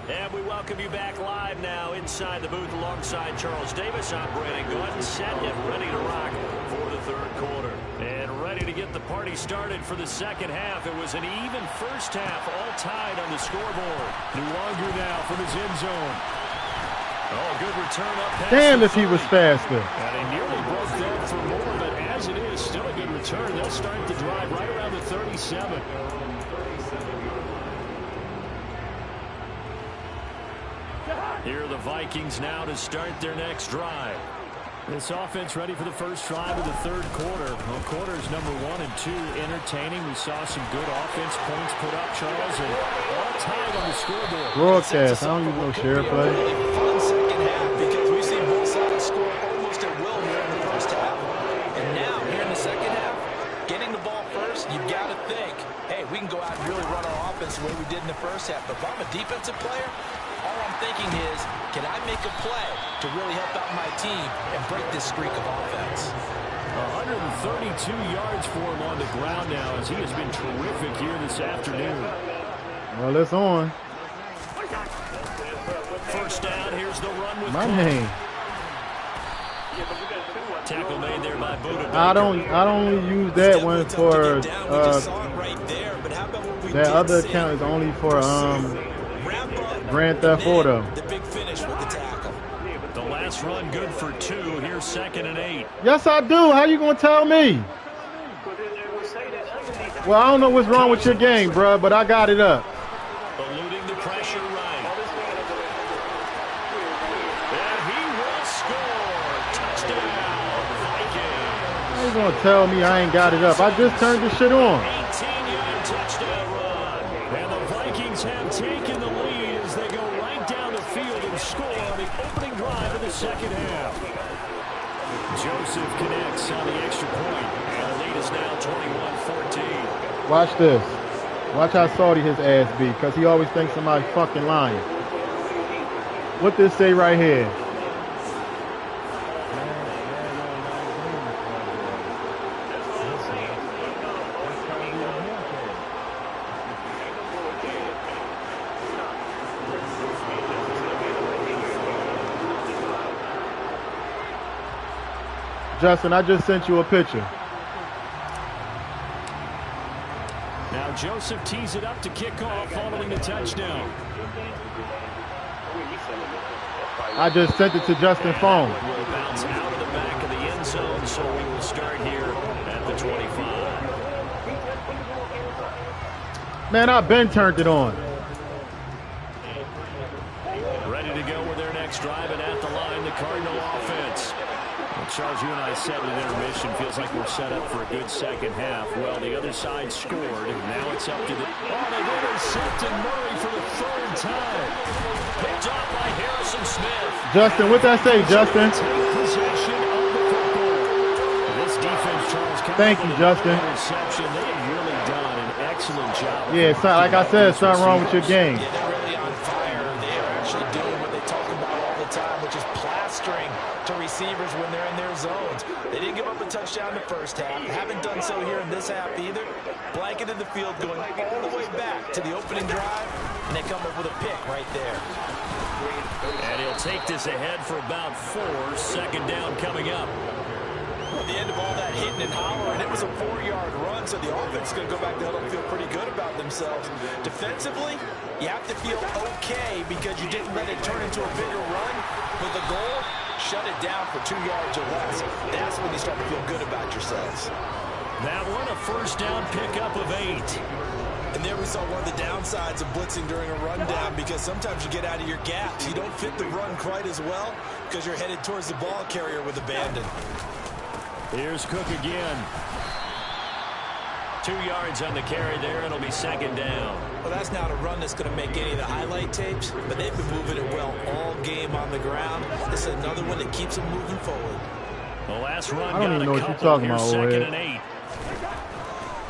And we welcome you back live now inside the booth alongside Charles Davis. I'm Brandon Gaudin, set and ready to rock for the third quarter. And ready to get the party started for the second half. It was an even first half, all tied on the scoreboard. Nwangwu now from his end zone. Oh, good return up past. Damn if he was faster. And he nearly broke that for more, but as it is, still a good return. They'll start the drive right around the 37. Here are the Vikings now to start their next drive. This offense ready for the first drive of the third quarter. Well, quarters number 1 and 2 entertaining. We saw some good offense points put up, Charles, and all tied on the scoreboard. Broadcast. I don't even know share play. Really fun second half because we've seen both sides score almost at will here in the first half. And now, here in the second half, getting the ball first, you've got to think, hey, we can go out and really run our offense the way we did in the first half. But if I'm a defensive player, all I'm thinking is, can I make a play to really help out my team and break this streak of offense? 132 yards for him on the ground now as he has been terrific here this afternoon. Well, it's on. First down, here's the run with my name. Tackle made there by Buda. I don't use that one for that other account is only for Grand Theft Auto. The big finish with the tackle. The last run good for 2. Here's 2nd and 8. Yes, I do. How you gonna tell me? Well, I don't know what's wrong with your game, bro, but I got it up. Eluding the pressure right. And he will score. Touchdown, Vikings. How you gonna tell me I ain't got it up? I just turned this shit on. 18-yard touchdown run. And the Vikings have taken the lead as they go right down the field and score on the opening drive of the second half. Joseph connects on the extra point. And the lead is now 21-14. Watch this. Watch how salty his ass be, because he always thinks somebody's fucking lying. What this say right here? Justin, I just sent you a picture. Now Joseph tees it up to kick off following the touchdown. I just sent it to Justin's phone. Will bounce out of the back of the end zone, so we will start here at the 25. Man, I've been turned it on. Ready to go with their next drive, and at the line, the Cardinal offense. Well, Charles, you and I said at intermission, feels like we're set up for a good second half. Well, the other side scored, and now it's up to the... Oh, they've intercepted Murray for the 3rd time. Picked off by Harrison Smith. Justin, what'd that say, Justin? Possession of the football. This defense, Charles, thank you, Justin. Interception. They have really done an excellent job. Yeah, like I said, something wrong with your game. Yeah, they're really on fire. They are actually doing what they talk about all the time, which is plastering to receivers when they're in their zones. They didn't give up a touchdown in the first half. Haven't done so here in this half either. Blanketed the field going all the way back to the opening drive, and they come up with a pick right there. And he'll take this ahead for about 4. 2nd down coming up. At the end of all that hitting and hollering, it was a 4-yard run, so the offense is going to go back to huddle and feel pretty good about themselves. Defensively, you have to feel okay because you didn't let it turn into a bigger run. But the goal, shut it down for 2 yards or less. That's when you start to feel good about yourselves. That one, a first down pickup of 8. And there we saw one of the downsides of blitzing during a rundown, because sometimes you get out of your gaps. You don't fit the run quite as well because you're headed towards the ball carrier with abandon. Here's Cook again. 2 yards on the carry there. It'll be 2nd down. Well, that's not a run that's going to make any of the highlight tapes, but they've been moving it well all game on the ground. This is another one that keeps them moving forward. The last run I don't even know what you're talking about, 2nd and 8.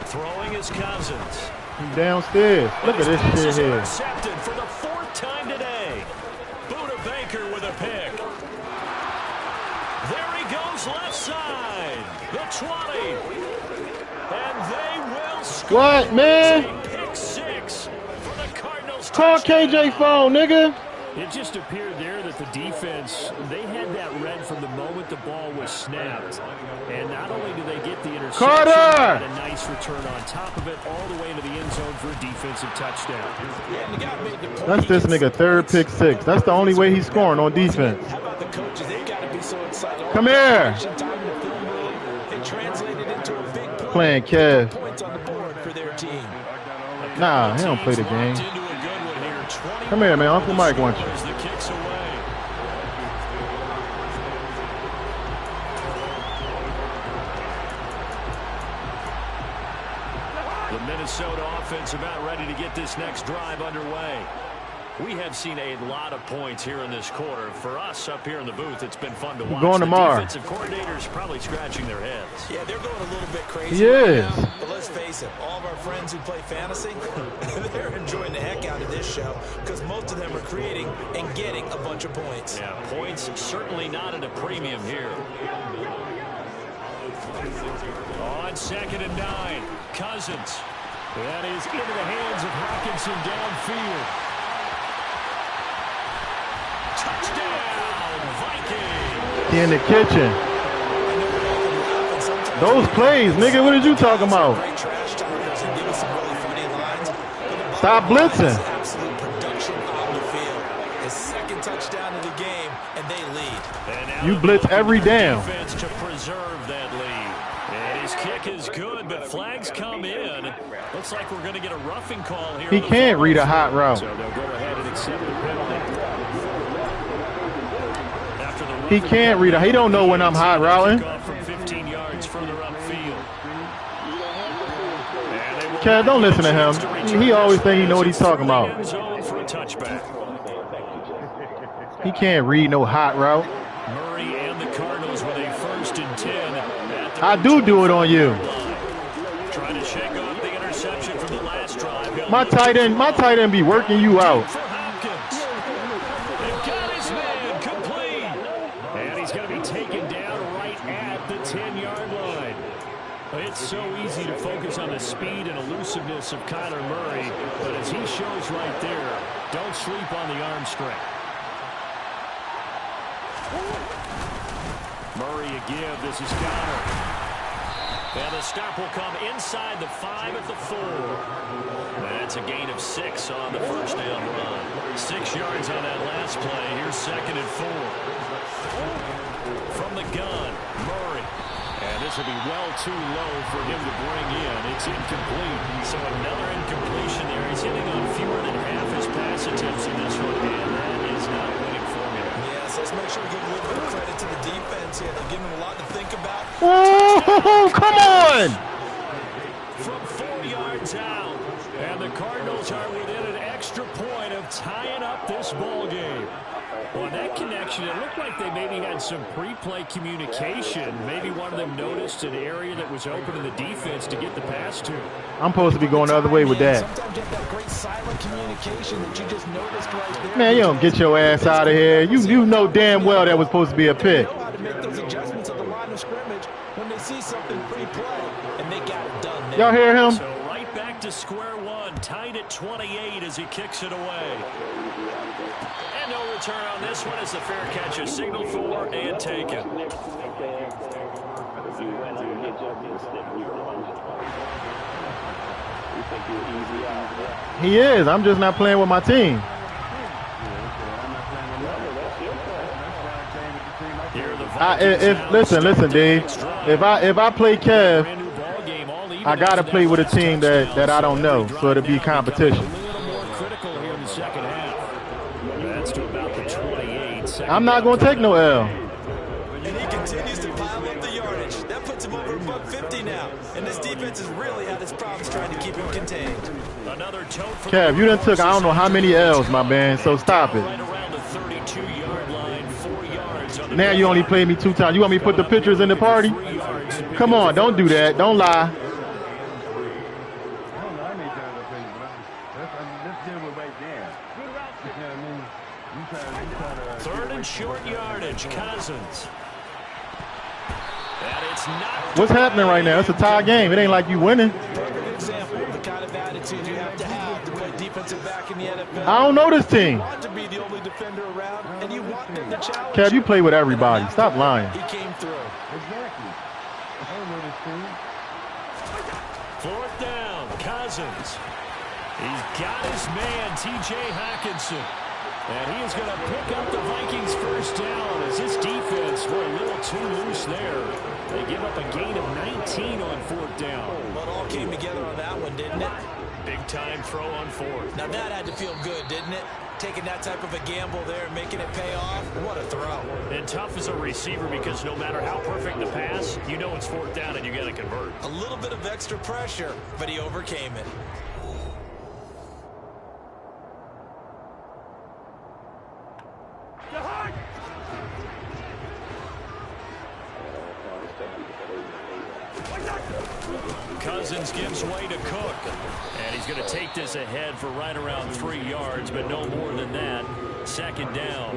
Throwing his Cousins. He's downstairs. Look at this shit here. Intercepted for the 4th time today. Buda Baker with a pick. There he goes left side. The 20. And they will score. What, man? Pick six for the Cardinals. Call KJ phone, nigga. It just appeared there that the defense, they had that read from the moment the ball was snapped. And not only do they get the interception, Carter! but a nice return on top of it, all the way into the end zone for a defensive touchdown. Yeah, the guy made the point. That's this nigga third pick six. That's the only way he's scoring on defense. How about the coaches? They've got to be so excited. Come here. It translated into a big play. Playing Kev. Points on the board for their team. Nah, he don't play the game. Come here, man. Uncle Mike wants you. The kicks away. The Minnesota offense about ready to get this next drive underway. We have seen a lot of points here in this quarter. For us up here in the booth, it's been fun to watch. Going tomorrow. The defensive coordinators probably scratching their heads. Yeah, they're going a little bit crazy. He is. Right now, but let's face it, all of our friends who play fantasy, they're enjoying the heck out of this show because most of them are creating and getting a bunch of points. Yeah, points certainly not at a premium here. On 2nd and 9, Cousins. That is into the hands of Hockenson downfield. Touchdown, Vikings. He in the kitchen. Those plays, nigga, what are you talking about? Stop blitzing. Absolute production on the field. His second touchdown of the game, and they lead. And now You blitz every down. defense to preserve that lead. And his kick is good, but flags come in. Looks like we're going to get a roughing call here. He can't read a hot route. So they'll go ahead and accept the penalty. He can't read it. He don't know when I'm hot routing. From 15 yards further upfield. Kev, don't listen to him. He always think he know what he's talking about. End zone for a touchback. He can't read no hot route. Murray and the Cardinals with a 1st and 10. I do it on you. Trying to shake off the interception from the last drive. My tight end be working you out. For Hopkins. They've got his man complete. And he's going to be taken down right at the 10-yard line. It's so easy to focus on the speed and elusiveness of Kyler Murray, but as he shows right there, don't sleep on the arm strength. Murray a give. This is Connor. And the stop will come inside the 5 at the 4. That's a gain of 6 on the first down run. 6 yards on that last play. Here's 2nd and 4. From the gun, Murray. And this will be well too low for him to bring in. It's incomplete. So another incompletion there. He's hitting on fewer than half his pass attempts in this one. And that is not a winning formula. Yes, let's make sure we give a little bit of credit to the defense here. They're giving them a lot to think about. Oh, come on! From 4 yards out. And the Cardinals are within an extra point of tying up this ball game. Well, that connection, it looked like they maybe had some pre-play communication. Maybe one of them noticed an area that was open in the defense to get the pass to. I'm supposed to be going the other way with that. Sometimes you have that great silent communication that you just noticed right there. Man, you don't get your ass out of here. You know damn well that was supposed to be a pick. They know how to make those adjustments at the line of scrimmage when they see something pre-play, and they got it done there. Y'all hear him? So right back to square one, tied at 28 as he kicks it away. And no return on this one as the fair catch is signaled for and taken. He is. I'm just not playing with my team. Listen, Dave. If I play Kev, I gotta play with a team that I don't know, so it'll be competition. I'm not gonna take no L. And he continues to pile up the yardage. That puts him over $150 now. And this defense has really had its problems trying to keep him contained. Another tote for Kev, you done took I don't know how many L's, my man, so stop it. right around the 32-yard line, 4 yards on the Now you only played me 2 times. You want me to put the pictures in the party? 3 yards. Come on, don't do that. Don't lie. Third and short yardage, Cousins. And it's not. What's happening right now? It's a tie game. It ain't like you winning. Perfect example. attitude you have to play defensive back in the NFL. I don't know this team. You want to be the only defender around, and you want them to challenge. Kev, you play with everybody. Stop lying. He came through. Exactly. I don't know this team. 4th down, Cousins. He's got his man, T.J. Hockenson. And he is going to pick up the Vikings' first down as this defense were a little too loose there. They give up a gain of 19 on 4th down. Well, it all came together on that one, didn't it? Big-time throw on 4th. Now that had to feel good, didn't it? Taking that type of a gamble there and making it pay off. What a throw. And tough as a receiver because no matter how perfect the pass, you know it's 4th down and you got to convert. A little bit of extra pressure, but he overcame it. Cousins gives way to Cook. And he's going to take this ahead for right around 3 yards, but no more than that. 2nd down.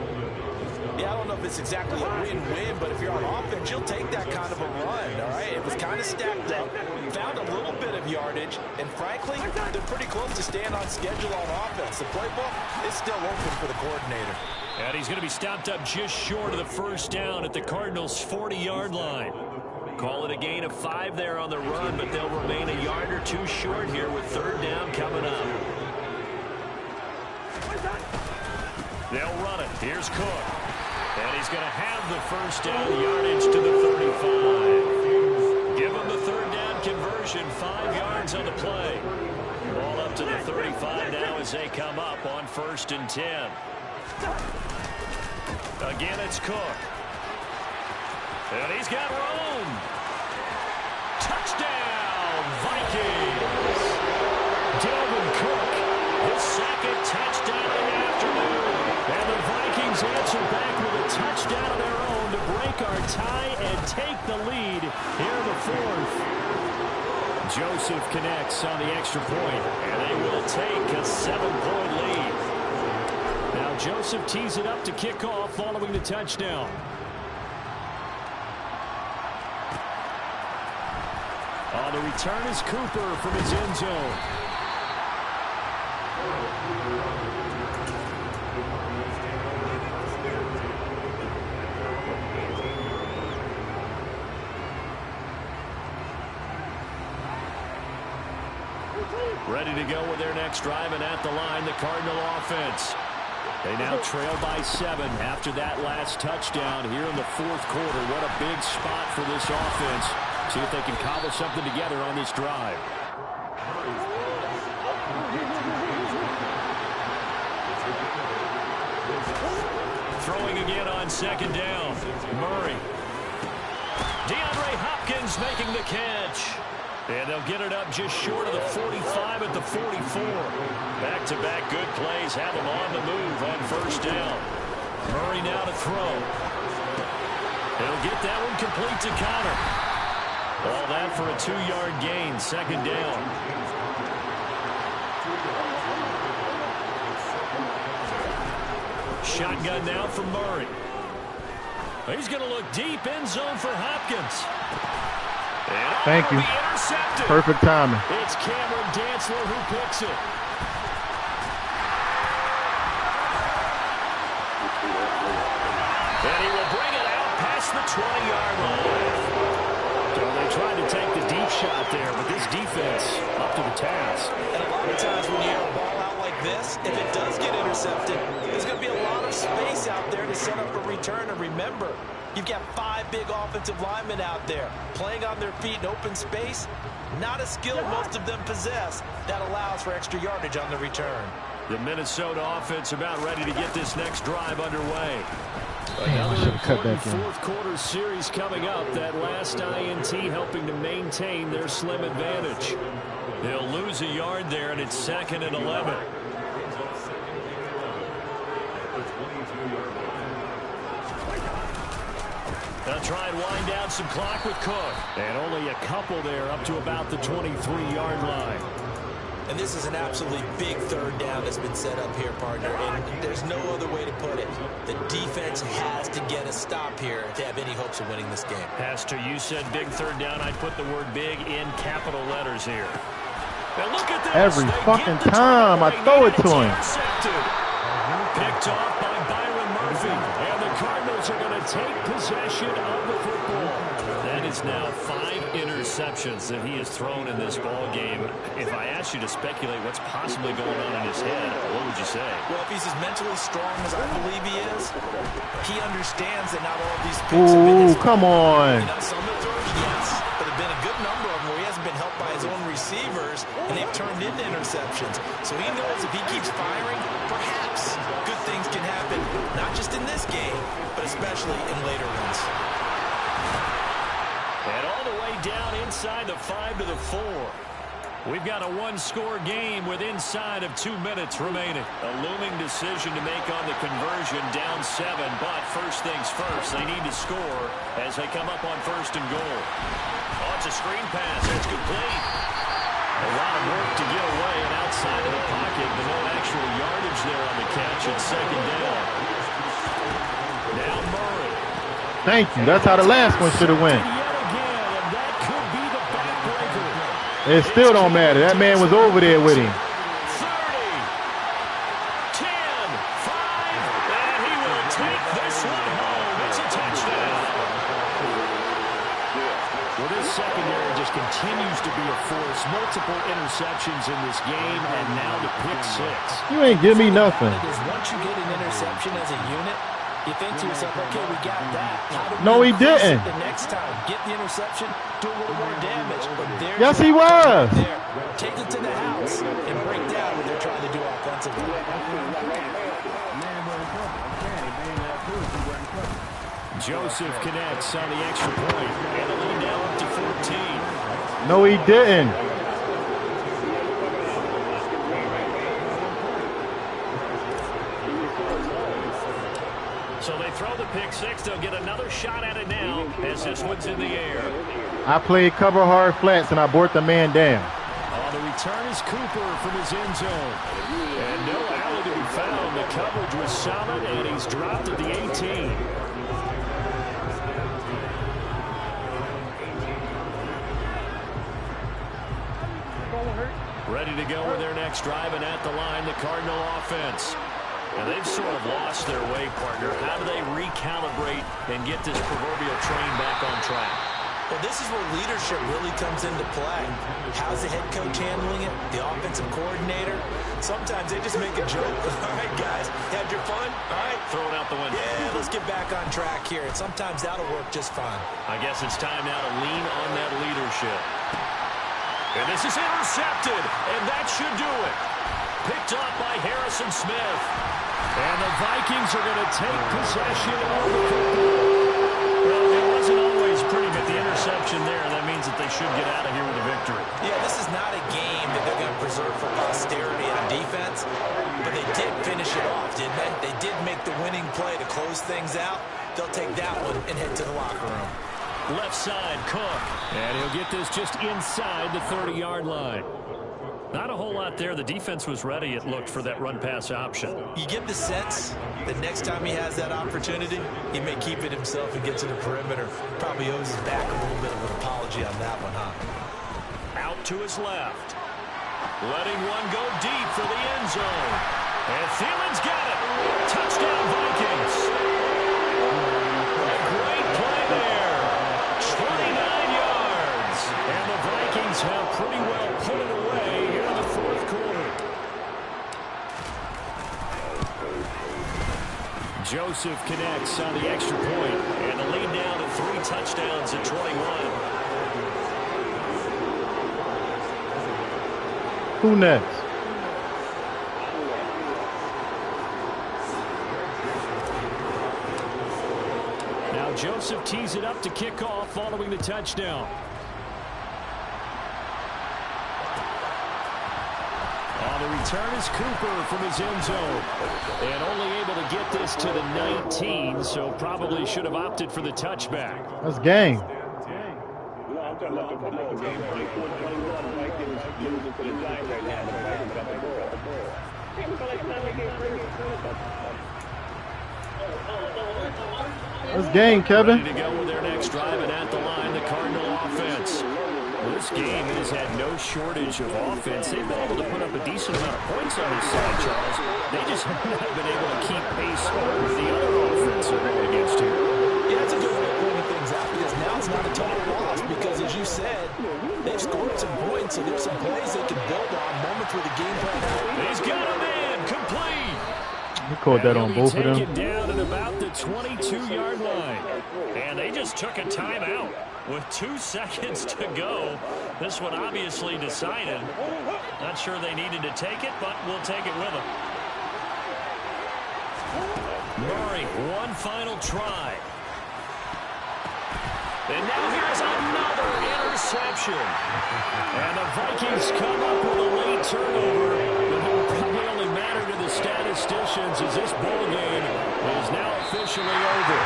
Yeah, I don't know if it's exactly a win-win, but if you're on offense, you'll take that kind of a run, all right? It was kind of stacked up, found a little bit of yardage, and frankly, they're pretty close to staying on schedule on offense. The playbook is still open for the coordinator. And he's going to be stopped up just short of the first down at the Cardinals' 40-yard line. Call it a gain of 5 there on the run, but they'll remain a yard or 2 short here with 3rd down coming up. They'll run it. Here's Cook. And he's going to have the first down yardage to the 35. Give him the 3rd down conversion, 5 yards on the play. Ball up to the 35 now as they come up on 1st and 10. Again, it's Cook. And he's got room. Touchdown, Vikings. Dalvin Cook, his 2nd touchdown of the afternoon. And the Vikings answer back with a touchdown of their own to break our tie and take the lead here in the 4th. Joseph connects on the extra point, and they will take a 7-point lead. Now Joseph tees it up to kick off following the touchdown. On the return is Cooper from his end zone. Ready to go with their next drive, and at the line, the Cardinal offense. They now trail by 7 after that last touchdown here in the 4th quarter. What a big spot for this offense. See if they can cobble something together on this drive. Throwing again on 2nd down. Murray. DeAndre Hopkins making the catch. And they'll get it up just short of the 45 at the 44. Back-to-back good plays have them on the move on 1st down. Murray now to throw. He'll get that one complete to Connor. All that for a 2-yard gain, 2nd down. Shotgun now from Murray. He's going to look deep, end zone for Hopkins. Thank you. Perfect timing. It's Cameron Dantzler who picks it. And he will bring it out past the 20-yard line. So they tried to take the deep shot there, but this defense up to the task. And a lot of times when you have a ball out like this, if it does get intercepted, there's going to be a lot of space out there to set up a return. And remember, you've got 5 big offensive linemen out there playing on their feet in open space. Not a skill most of them possess that allows for extra yardage on the return. The Minnesota offense about ready to get this next drive underway. Damn, I should have cut that down. 4th quarter series coming up. That last INT helping to maintain their slim advantage. They'll lose a yard there, and it's 2nd and 11. They'll try and wind down some clock with Cook. And only a couple there up to about the 23-yard line. And this is an absolutely big 3rd down that's been set up here, partner. And there's no other way to put it. The defense has to get a stop here to have any hopes of winning this game. Pastor, you said big 3rd down. I'd put the word big in capital letters here. And look at this. Every They fucking get the time I turnover. throw it It's to him. intercepted. Picked off by Byron Murphy. And the Cardinals are going to take possession of the football. That is now 5 interceptions that he has thrown in this ball game. If I asked you to speculate what's possibly going on in his head, what would you say? Well, if he's as mentally strong as I believe he is, he understands that not all of these picks have been Ooh, his come on. You know, some of the throws, yes, but there have been a good number of them where he hasn't been helped by his own receivers, and they've turned into interceptions. So he knows if he keeps firing, perhaps good things can happen, not just in this game, but especially in later ones. And all the way down inside the 5 to the 4. We've got a one-score game with inside of 2 minutes remaining. A looming decision to make on the conversion, down 7. But first things first, they need to score as they come up on 1st and goal. Oh, it's a screen pass. It's complete. A lot of work to get away and outside of the pocket, but no actual yardage there on the catch. It's 2nd down. Now Murray. Thank you. That's how the last one should have went. It still don't matter. That man was over there with him. 30, 10, 5, and he will take this one home. It's a touchdown. Well, this secondary just continues to be a force. Multiple interceptions in this game, and now the pick 6. You ain't give me nothing. Because once you get an interception as a unit, you think to yourself, okay, we got that. How do we No, he increase it didn't. the next time? Get the interception, do a little more damage. But there's Yes, your he was. there. Take it to the house and break down what they're trying to do offensively. Joseph connects on the extra point, and the lead now up to 14. No, he didn't. So they throw the pick 6. They'll get another shot at it now as this one's in the air. I played cover hard flats and I brought the man down. On the return is Cooper from his end zone. And no alley to be found. The coverage was solid, and he's dropped at the 18. Ready to go with their next drive, and at the line, the Cardinal offense. And they've sort of lost their way, partner. How do they recalibrate and get this proverbial train back on track? Well, this is where leadership really comes into play. How's the head coach handling it? The offensive coordinator? Sometimes they just make a joke. All right, guys, had your fun? All right. Throw it out the window. Yeah, let's get back on track here. And sometimes that'll work just fine. I guess it's time now to lean on that leadership. And this is intercepted, and that should do it. Picked up by Harrison Smith. And the Vikings are going to take possession of the football. Well, it wasn't always pretty, but the interception there, that means that they should get out of here with a victory. Yeah, this is not a game that they're going to preserve for posterity on defense, but they did finish it off, didn't they? They did make the winning play to close things out. They'll take that one and head to the locker room. Left side, Cook. And he'll get this just inside the 30-yard line. Not a whole lot there. The defense was ready, it looked, for that run-pass option. You get the sense that next time he has that opportunity, he may keep it himself and get to the perimeter. Probably owes his back a little bit of an apology on that one, huh? Out to his left. Letting one go deep for the end zone. And Thielen's got it. Touchdown, Vikings. A great play there. 29 yards. And the Vikings have pretty well put it away here in the 4th quarter. Joseph connects on the extra point. And the lead down to 3 touchdowns at 21. Who next? Now Joseph tees it up to kick off following the touchdown. On the return is Cooper from his end zone. And only able to get this to the 19, so probably should have opted for the touchback. That's game. That's game, Kevin. Ready to go with their next drive, and at the line, the Cardinal offense. Well, this game has had no shortage of offense. They've been able to put up a decent amount of points on this side, Charles. They just have not been able to keep pace with the other offense they're going against here. Yeah, that's a good way of pointing things out because now it's not a total loss because, as you said, they've scored some points, so there's some plays they can build on, moments where the game plan out. He's got him in, complete. He caught that on both of them. Taken down at about the 22-yard line. And they just took a timeout with 2 seconds to go. This one obviously decided. Not sure they needed to take it, but we'll take it with them. Murray, one final try. And now here's another interception. And the Vikings come up with a late turnover. But it will probably only matter to the statisticians as this ball game is now officially over.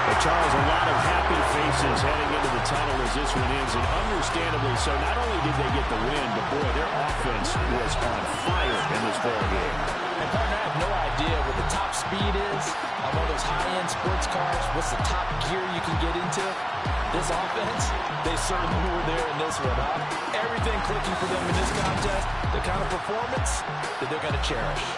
But Charles, a lot of happy faces heading into the tunnel as this one ends, and understandably so. Not only did they get the win, but boy, their offense was on fire in this ball game. And partner, I have no idea what the top speed is on one of those high-end sports cars. What's the top gear you can get into? This offense, they certainly were there in this one. Everything clicking for them in this contest, the kind of performance that they're going to cherish.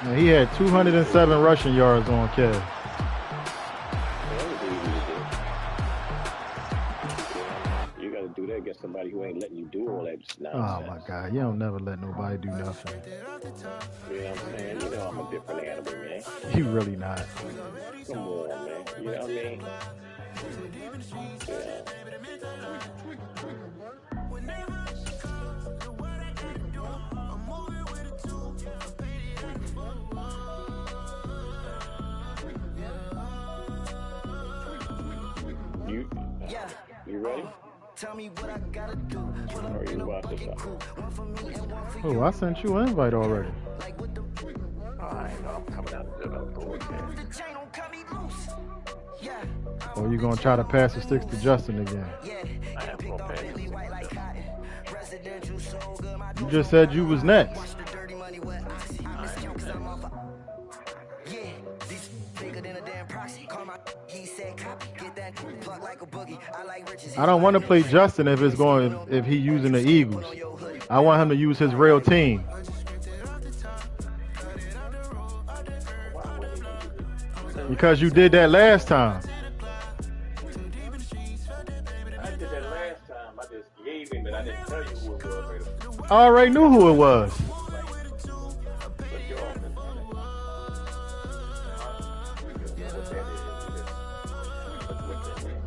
And he had 207 rushing yards on Kev. You got to do that against somebody who ain't letting you do all that nonsense. Oh my God, you don't never let nobody do nothing. You know what I'm saying? You know I'm a different animal, man. You really not. Come on, man. You know what I mean? Yeah. You ready? Tell me what I gotta do. Or you about to stop? Oh, I sent you an invite already. I know I'm coming out of the board, man. Or you gonna try to pass the sticks to Justin again? I have no pass. You just said you was next. I don't want to play Justin if he using the Eagles. I want him to use his real team. Because you did that last time. I did that last time. I just gave him, but I didn't tell you who it was. I already knew who it was.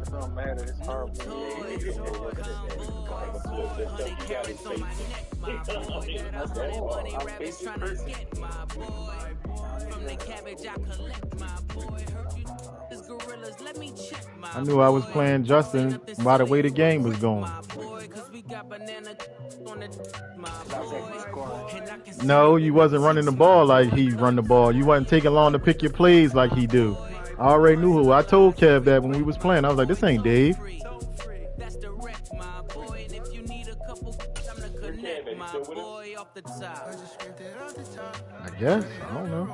It don't matter. It's hard. I knew I was playing Justin by the way the game was going. No, you wasn't running the ball like he run the ball. You wasn't taking long to pick your plays like he do. I already knew who. I told Kev that when we was playing. I was like, this ain't Dave. I guess. I don't know.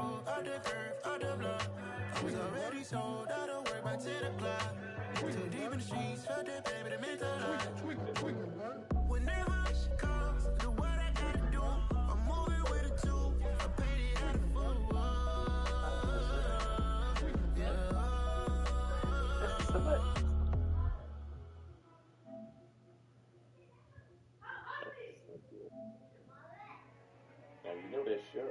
You know that's your,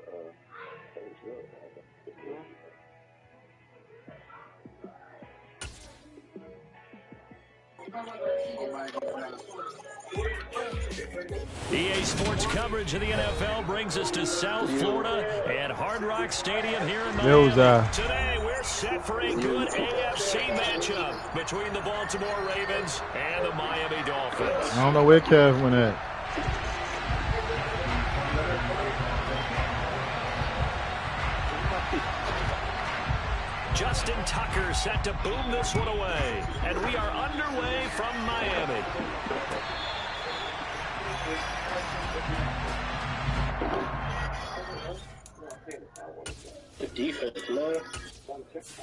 EA Sports coverage of the NFL brings us to South Florida at Hard Rock Stadium here in Miami. Today we're set for a good AFC matchup between the Baltimore Ravens and the Miami Dolphins. I don't know where Kev went at. Justin Tucker set to boom this one away. And we are underway from Miami. The defense, man. That's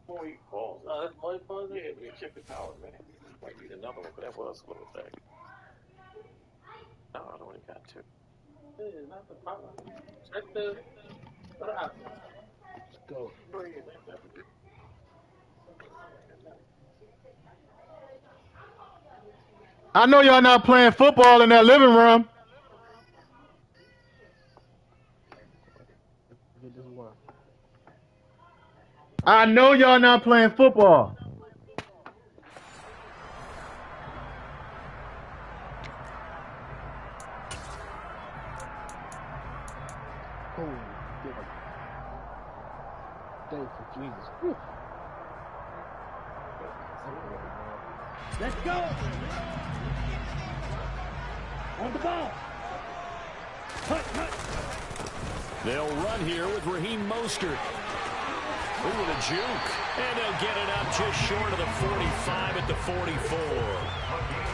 more balls. Oh, that's more balls? Yeah, we check the power, man. Might need another one, but that was a little thing. No, I only got two. Yeah, not the power. Check the... Let's go. I know y'all not playing football in that living room. I know y'all not playing football. Thank you, Jesus. Whew. Let's go. On the ball. They'll run here with Raheem Mostert. Ooh, with a juke. And they'll get it up just short of the 45 at the 44.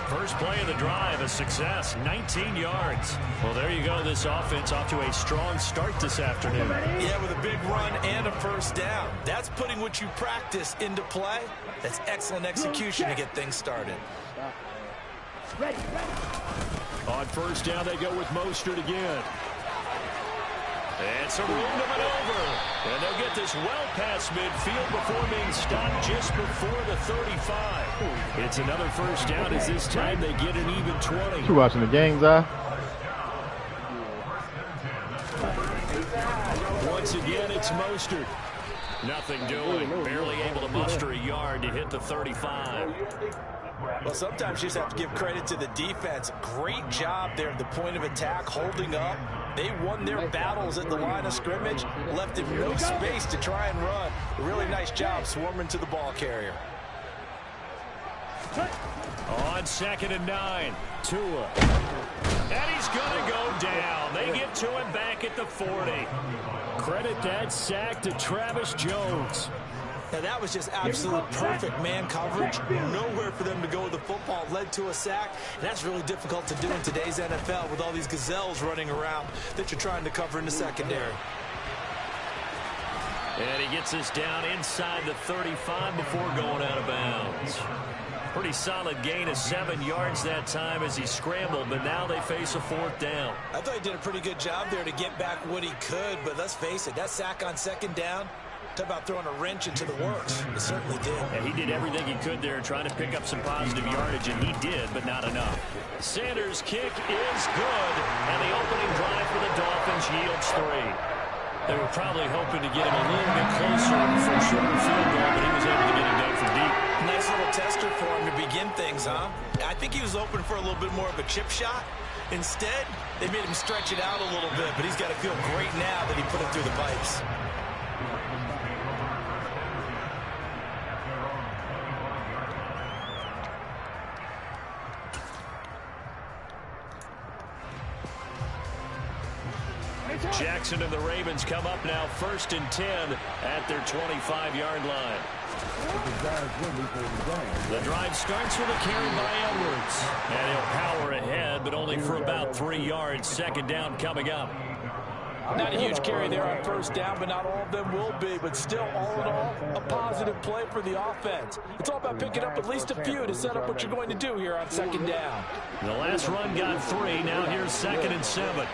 First play of the drive, a success, 19 yards. Well, there you go. This offense off to a strong start this afternoon. Yeah, with a big run and a first down. That's putting what you practice into play. That's excellent execution to get things started. Ready. On first down, they go with Mostert again. And some room to maneuver. And they'll get this well past midfield before being stopped just before the 35. It's another first down as this time they get an even 20. You watching the games, Once again, it's Mostert. Nothing doing. Barely able to muster a yard to hit the 35. Well, sometimes you just have to give credit to the defense. Great job there at the point of attack, holding up. They won their battles at the line of scrimmage, left him no space to try and run. A really nice job swarming to the ball carrier. On 2nd and 9, Tua. And he's going to go down. They get to him back at the 40. Credit that sack to Travis Jones. Now, that was just absolute perfect man coverage. Nowhere for them to go with the football. Led to a sack. And that's really difficult to do in today's NFL with all these gazelles running around that you're trying to cover in the secondary. And he gets this down inside the 35 before going out of bounds. Pretty solid gain of 7 yards that time as he scrambled, but now they face a 4th down. I thought he did a pretty good job there to get back what he could, but let's face it, that sack on 2nd down, talk about throwing a wrench into the works. It certainly did. Yeah, he did everything he could there trying to pick up some positive yardage, and he did, but not enough. Sanders' kick is good, and the opening drive for the Dolphins yields 3. They were probably hoping to get him a little bit closer for a shorter field goal, but he was able to get it done from deep. Nice little tester for him to begin things, huh? I think he was open for a little bit more of a chip shot. Instead, they made him stretch it out a little bit, but he's got to feel great now that he put it through the pipes. Jackson and the Ravens come up now 1st and 10 at their 25-yard line. The drive starts with a carry by Edwards. And he'll power ahead, but only for about 3 yards. 2nd down coming up. Not a huge carry there on 1st down, but not all of them will be. But still, all in all, a positive play for the offense. It's all about picking up at least a few to set up what you're going to do here on 2nd down. The last run got 3. Now here's 2nd and 7.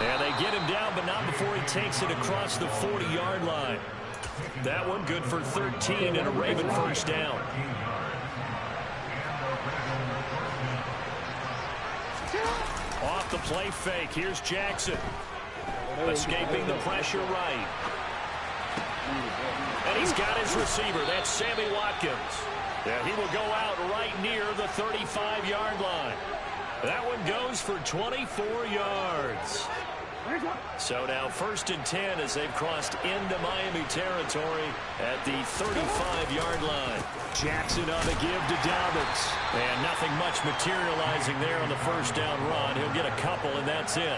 And they get him down, but not before he takes it across the 40-yard line. That one good for 13 and a Raven 1st down. Off the play fake. Here's Jackson. Escaping the pressure right. And he's got his receiver. That's Sammy Watkins. And he will go out right near the 35-yard line. That one goes for 24 yards. So now 1st and 10 as they've crossed into Miami territory at the 35-yard line. Jackson on the give to Dobbins. And nothing much materializing there on the 1st down run. He'll get a couple, and that's it.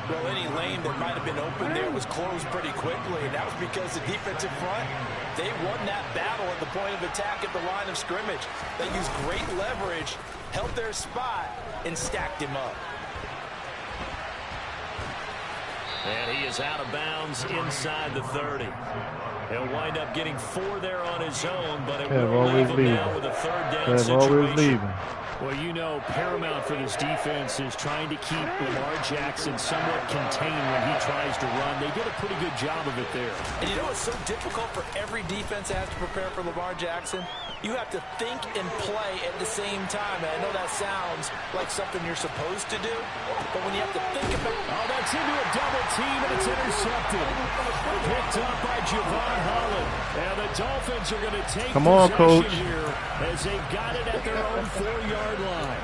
Well, any lane that might have been open there was closed pretty quickly, and that was because the defensive front, they won that battle at the point of attack at the line of scrimmage. They used great leverage, held their spot, and stacked him up. And he is out of bounds inside the 30. He'll wind up getting 4 there on his own, but it will leave him now with a 3rd down situation. Well, you know, paramount for this defense is trying to keep Lamar Jackson somewhat contained when he tries to run. They did a pretty good job of it there. And you know it's so difficult for every defense that has to prepare for Lamar Jackson? You have to think and play at the same time. And I know that sounds like something you're supposed to do, but when you have to think about it. Oh, that's into a double team, and it's intercepted. Picked up by Javon Holland. And the Dolphins are going to take possession here as they've got it at their own 4-yard line.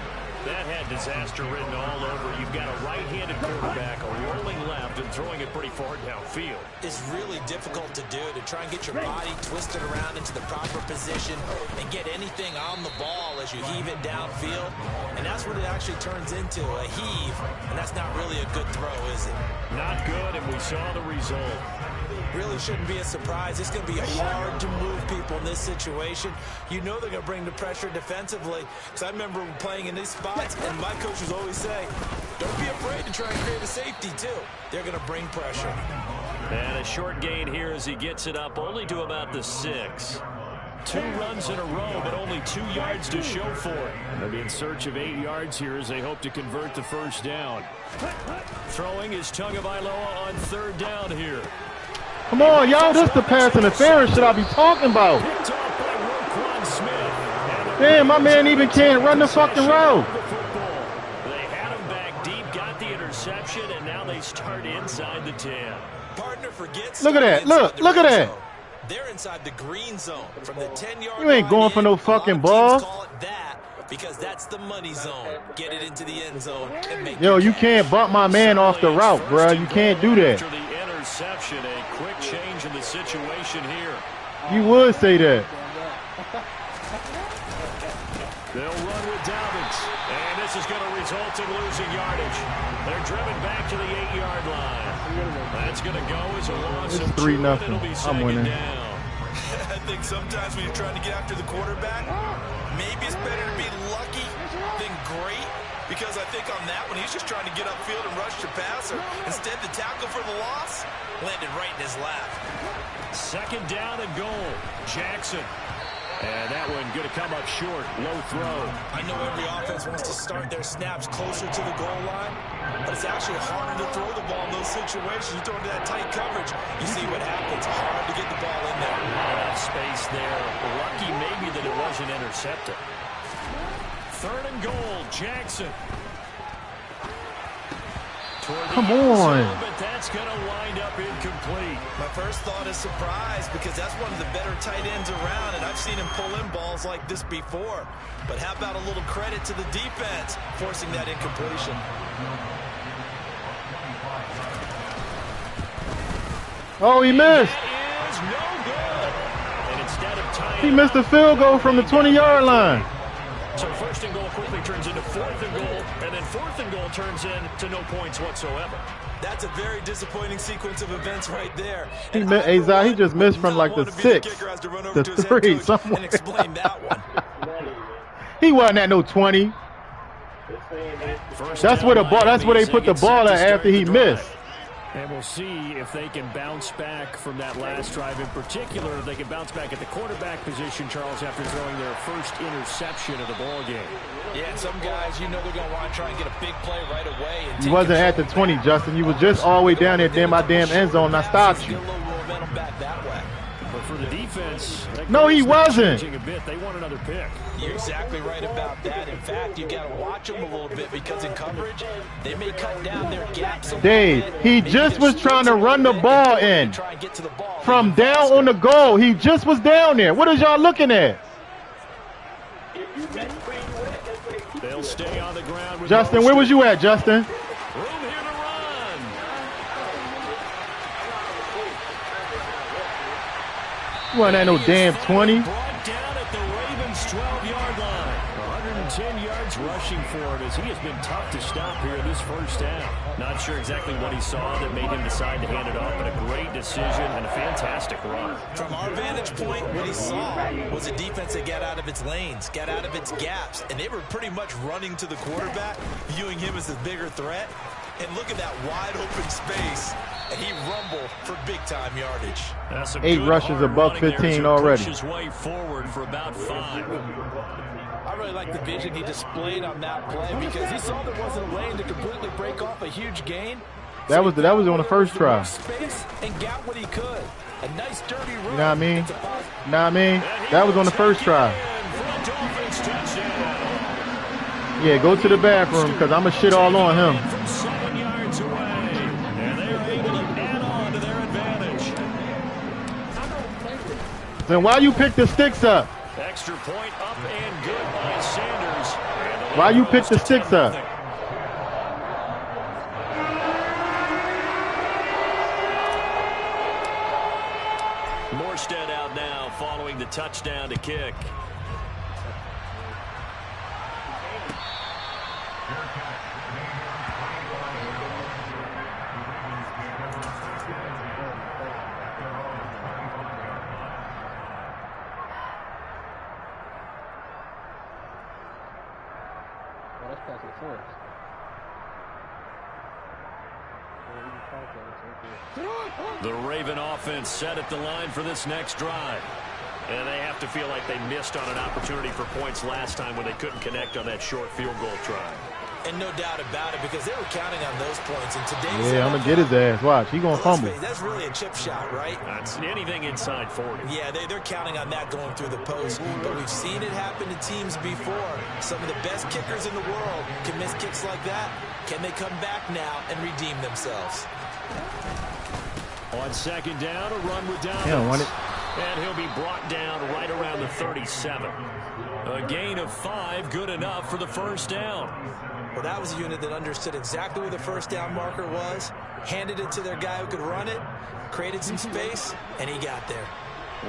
That had disaster written all over. You've got a right-handed quarterback, a rolling left, and throwing it pretty far downfield. It's really difficult to do, to try and get your body twisted around into the proper position and get anything on the ball as you heave it downfield. And that's what it actually turns into, a heave. And that's not really a good throw, is it? Not good, and we saw the result. Really shouldn't be a surprise. It's going to be hard to move people in this situation. You know they're going to bring the pressure defensively. Because I remember playing in these spots, and my coaches always say, don't be afraid to try and create a safety, too. They're going to bring pressure. And a short gain here as he gets it up only to about the 6. 2 runs in a row, but only 2 yards to show for it. They'll be in search of 8 yards here as they hope to convert the 1st down. Throwing is Tagovailoa on 3rd down here. Come on, y'all. This is the pass interference shit I be talking about. Damn, my man even can't run the fucking route. They had him back deep, got the interception, and now they start inside the 10. Partner forgets. Look at that. Look at that. They're inside the green zone from the 10-yard line. You ain't going for no fucking ball. Call it that because that's the money zone. Get it into the end zone and make Yo, you can't bump my man off the route, bro. You can't do that. After the interception, a quick change in the situation here. You would say that. They'll run with Dobbins, and this is going to result in losing yardage. They're driven back to the 8-yard line. That's going to go as a loss of 2. 3-0. I'm winning. I think sometimes when you're trying to get after the quarterback, maybe it's better to be lucky than great. Because I think on that one, he's just trying to get upfield and rush your passer. Instead, the tackle for the loss landed right in his lap. 2nd down and goal. Jackson. And that one going to come up short. Low throw. I know every offense wants to start their snaps closer to the goal line, but it's actually harder to throw the ball in those situations. You throw into that tight coverage, you see what happens. Hard to get the ball in there. Not enough space there. Lucky maybe that it wasn't intercepted. 3rd and goal. Jackson. Come on. But that's going to wind up incomplete. My first thought is surprise because that's one of the better tight ends around, and I've seen him pull in balls like this before. But how about a little credit to the defense forcing that incompletion? Oh, he missed. That is no good. And instead of tying He missed a field goal from the 20-yard line. So 1st and goal quickly turns into 4th and goal, and then 4th and goal turns into no points whatsoever. That's a very disappointing sequence of events right there. He just missed from like the 6, the 3, somewhere. And explain that one. He wasn't at no 20. That's where the ball. That's where they put the ball at after he missed. And we'll see if they can bounce back from that last drive in particular. If they can bounce back at the quarterback position, Charles, after throwing their first interception of the ball game. Yeah, and some guys, you know they're going to want to try and get a big play right away. And you wasn't at the 20, Justin. You was just all the way down there in my damn end zone, and I stopped you. But for the defense, offense. No, he wasn't. A bit. They want another pick. You're exactly right about that. In fact, you got to watch them a little bit because in coverage, they may cut down their gaps. Dave, he just was trying to run the ball in. From down on the goal, he just was down there. What is y'all looking at? They'll stay on the ground with Justin, where was you at, Justin? room here to run. You wasn't at no damn 20. Brought down at the Ravens' 12-yard line. 110 yards rushing for him as he has been tough to stop here in this first half. Not sure exactly what he saw that made him decide to hand it off, but a great decision and a fantastic run. From our vantage point, what he saw was a defense that got out of its lanes, got out of its gaps, and they were pretty much running to the quarterback, viewing him as the bigger threat. And look at that wide open space, and he rumbled for big-time yardage. 8 rushes, $115 already. Pushes way forward for about 5. I really like the vision he displayed on that play because he saw there wasn't a lane to completely break off a huge gain. That was on the first try. Space and got what he could. A nice dirty run. You know what I mean? You know what I mean? That was on the first try. Yeah, go to the bathroom because I'm going to shit all on him. From 7 yards away, and they're able to add on to their advantage. Then why you pick the sticks up? Extra point up and good by Sanders. Why you pick the sticks up? Morstead out now following the touchdown to kick. The Raven offense set at the line for this next drive. And they have to feel like they missed on an opportunity for points last time when they couldn't connect on that short field goal try. And no doubt about it because they were counting on those points. And today's I'm going to get his ass. Watch. He going to fumble. That's really a chip shot, right? That's anything inside 40. Yeah, they're counting on that going through the post. But we've seen it happen to teams before. Some of the best kickers in the world can miss kicks like that. Can they come back now and redeem themselves? On second down, a run with Dobbins. He don't want it. And he'll be brought down right around the 37. A gain of 5, good enough for the first down. Well, that was a unit that understood exactly where the first down marker was, handed it to their guy who could run it, created some space, and he got there.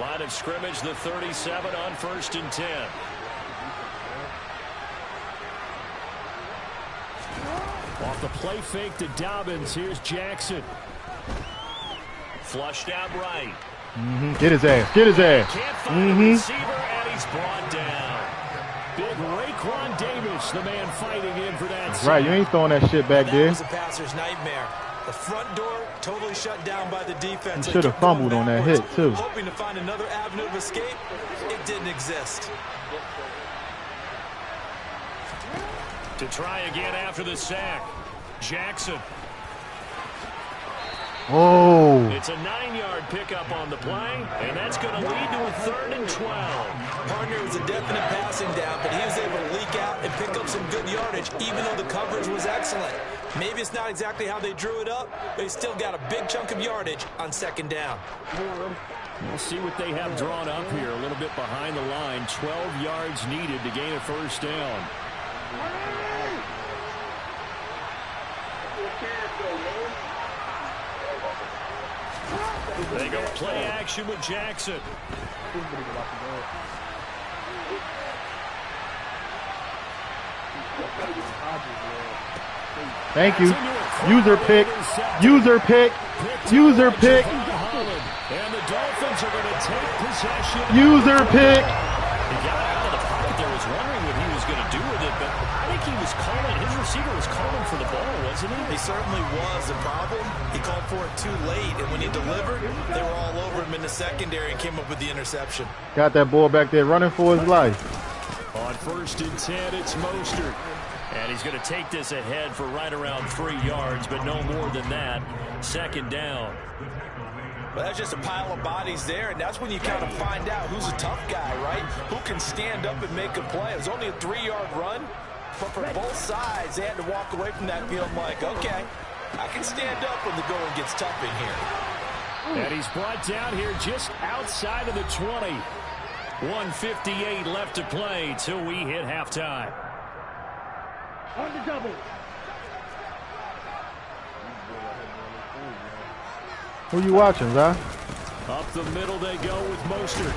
Line of scrimmage, the 37 on 1st and 10. Off the play fake to Dobbins. Here's Jackson. Flushed out right. Get his ass. Get his ass. Can't find the receiver, and he's brought down. Big Raekwon Davis, the man fighting in for that. Right, you ain't throwing that shit back there. That was a passer's nightmare. The front door totally shut down by the defense. He should have fumbled on that hit, too. Hoping to find another avenue of escape. It didn't exist. To try again after the sack. Jackson. Oh. It's a 9-yard pickup on the play, and that's going to lead to a 3rd and 12. Partner was a definite passing down, but he was able to leak out and pick up some good yardage, even though the coverage was excellent. Maybe it's not exactly how they drew it up, but he still got a big chunk of yardage on second down. We'll see what they have drawn up here. A little bit behind the line. 12 yards needed to gain a first down. They go play action with Jackson. Thank you. User pick. User pick. User pick. And the Dolphins are going to take possession. User pick. He got out of the pocket there, was wondering what he was going to do with it, but I think he was calling, his receiver was calling for the ball, wasn't he? He certainly was. The problem, he called for it too late, and when he delivered, they were all over him in the secondary and came up with the interception. Got that ball back there running for his life. On 1st and 10, it's Mostert. And he's going to take this ahead for right around 3 yards, but no more than that. Second down. Well, that's just a pile of bodies there, and that's when you kind of find out who's a tough guy, right? Who can stand up and make a play. It was only a 3-yard run, but for both sides, they had to walk away from that feeling like, okay, I can stand up when the going gets tough in here. And he's brought down here just outside of the 20. 1:58 left to play till we hit halftime. On the double. Who you watching, Zah? Up the middle they go with Mostert.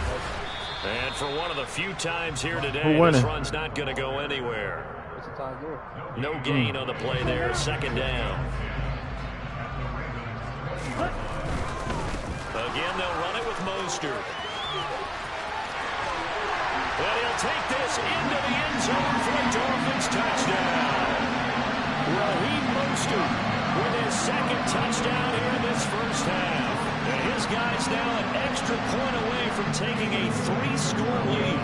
And for one of the few times here today, Who winning? this run's not going to go anywhere. No gain on the play there. Second down. Again, they'll run it with Mostert. And he'll take this into the end zone for a Dolphins touchdown. Raheem Mostert with his second touchdown here in this first half. And his guy's now an extra point away from taking a 3-score lead.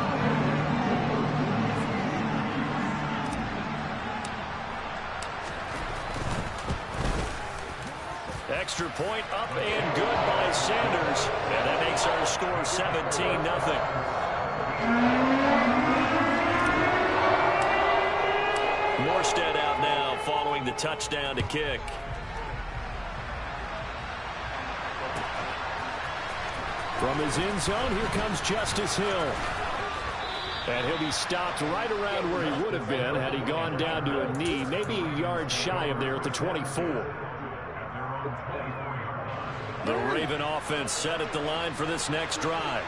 Extra point up and good by Sanders. And that makes our score 17-0. Morstead out now following the touchdown to kick. From his end zone, here comes Justice Hill. And he'll be stopped right around where he would have been had he gone down to a knee, maybe a yard shy of there at the 24. The Raven offense set at the line for this next drive.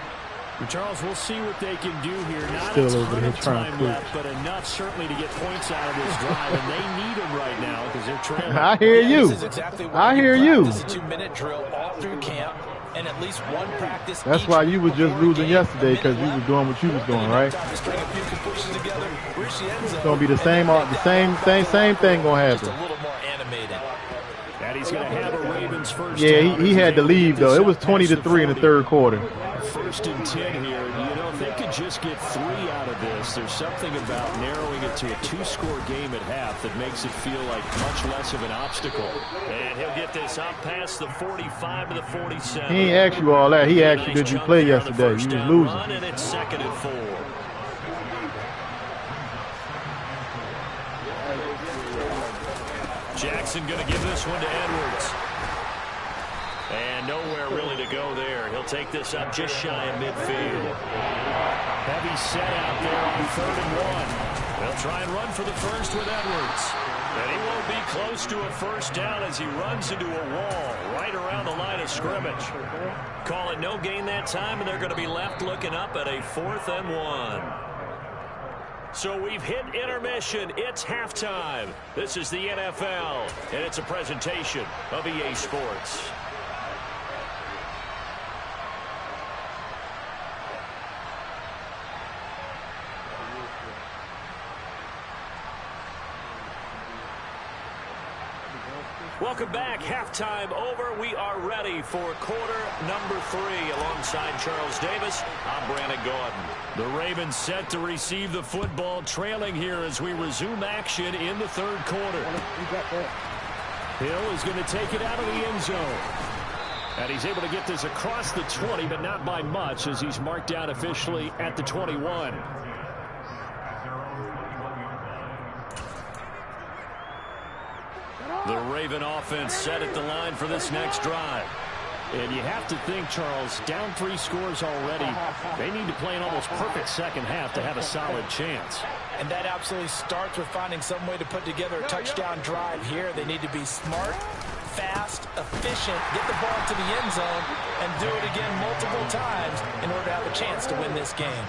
Charles, we'll see what they can do here. Not Still a over ton here of trying to time left, but enough certainly to get points out of this drive, and they need them right now because they're trailing. I hear you. This is exactly what I hear you. This is a 2-minute drill all through camp, and at least one practice. That's why you was just losing yesterday, because you was doing what you was doing, right? It's gonna be the same thing gonna happen. Just a little more animated. And he's going to have a Ravens first. Yeah, he had to leave though. It was 20-3 in the third quarter. First and 10 here. You know, if they could just get 3 out of this, there's something about narrowing it to a 2-score game at half that makes it feel like much less of an obstacle. And he'll get this up past the 45 to the 47. He ain't asked you all that. He asked you, did you play yesterday? You was losing. And it's 2nd and 4. Jackson going to give this one to Edwards. And nowhere really to go there. He'll take this up just shy of midfield. Heavy set out there on 3rd and 1. They'll try and run for the first with Edwards. And he won't be close to a first down as he runs into a wall right around the line of scrimmage. Call it no gain that time, and they're going to be left looking up at a 4th and 1. So we've hit intermission. It's halftime. This is the NFL, and it's a presentation of EA Sports. Welcome back. Halftime over. We are ready for quarter number 3. Alongside Charles Davis, I'm Brandon Gordon. The Ravens set to receive the football, trailing here as we resume action in the 3rd quarter. Hill is going to take it out of the end zone. And he's able to get this across the 20, but not by much, as he's marked down officially at the 21. The Raven offense set at the line for this next drive. And you have to think, Charles, down 3 scores already. They need to play an almost perfect second half to have a solid chance. And that absolutely starts with finding some way to put together a touchdown drive here. They need to be smart, fast, efficient, get the ball to the end zone, and do it again multiple times in order to have a chance to win this game.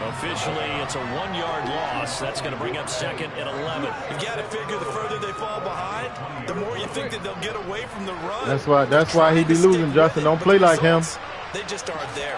Officially, it's a 1-yard loss. That's going to bring up 2nd and 11. You've got to figure the further they fall behind, the more you think that they'll get away from the run. That's why he be losing, Justin. Don't play like him. They just aren't there.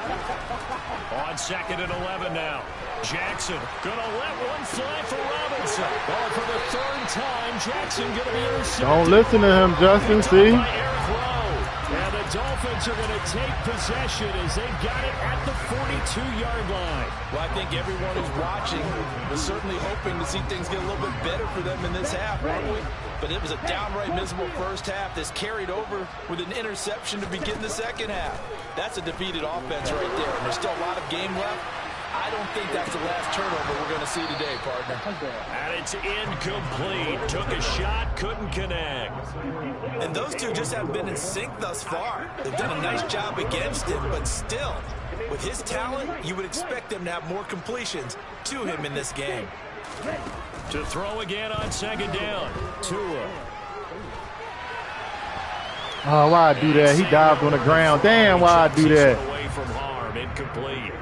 On 2nd and 11 now. Jackson going to let one fly for Robinson. Well, for the 3rd time, Jackson going to be intercepted. Don't listen to him, Justin. See? And the Dolphins are going to take possession as they've got it at the 42-yard line. Well, I think everyone who's watching was certainly hoping to see things get a little bit better for them in this half, weren't we? But it was a downright miserable first half that's carried over with an interception to begin the second half. That's a defeated offense right there. And there's still a lot of game left. I don't think that's the last turnover we're going to see today, partner. And it's incomplete. Took a shot, couldn't connect. And those two just haven't been in sync thus far. They've done a nice job against him, but still, with his talent, you would expect them to have more completions to him in this game. To throw again on second down. Tua. Oh, why I do that? He dived on the ground. Damn, why I do that? Away from harm, incomplete.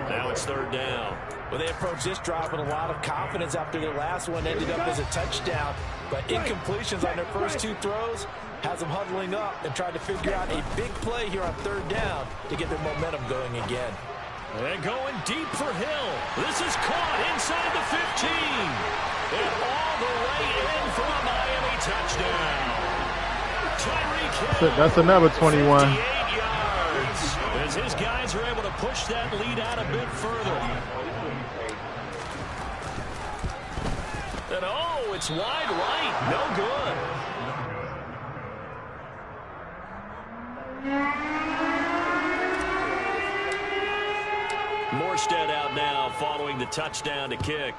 Now it's third down. Well, they approached this drive with a lot of confidence after their last one ended up as a touchdown. But incompletions on their first two throws has them huddling up and trying to figure out a big play here on third down to get their momentum going again. And going deep for Hill. This is caught inside the 15. And all the way in for a Miami touchdown. Tyreek Hill. That's another 21. 58 yards. As his guys are able to push that lead out a bit further. And oh, it's wide right. No good. Morstead out now following the touchdown to kick.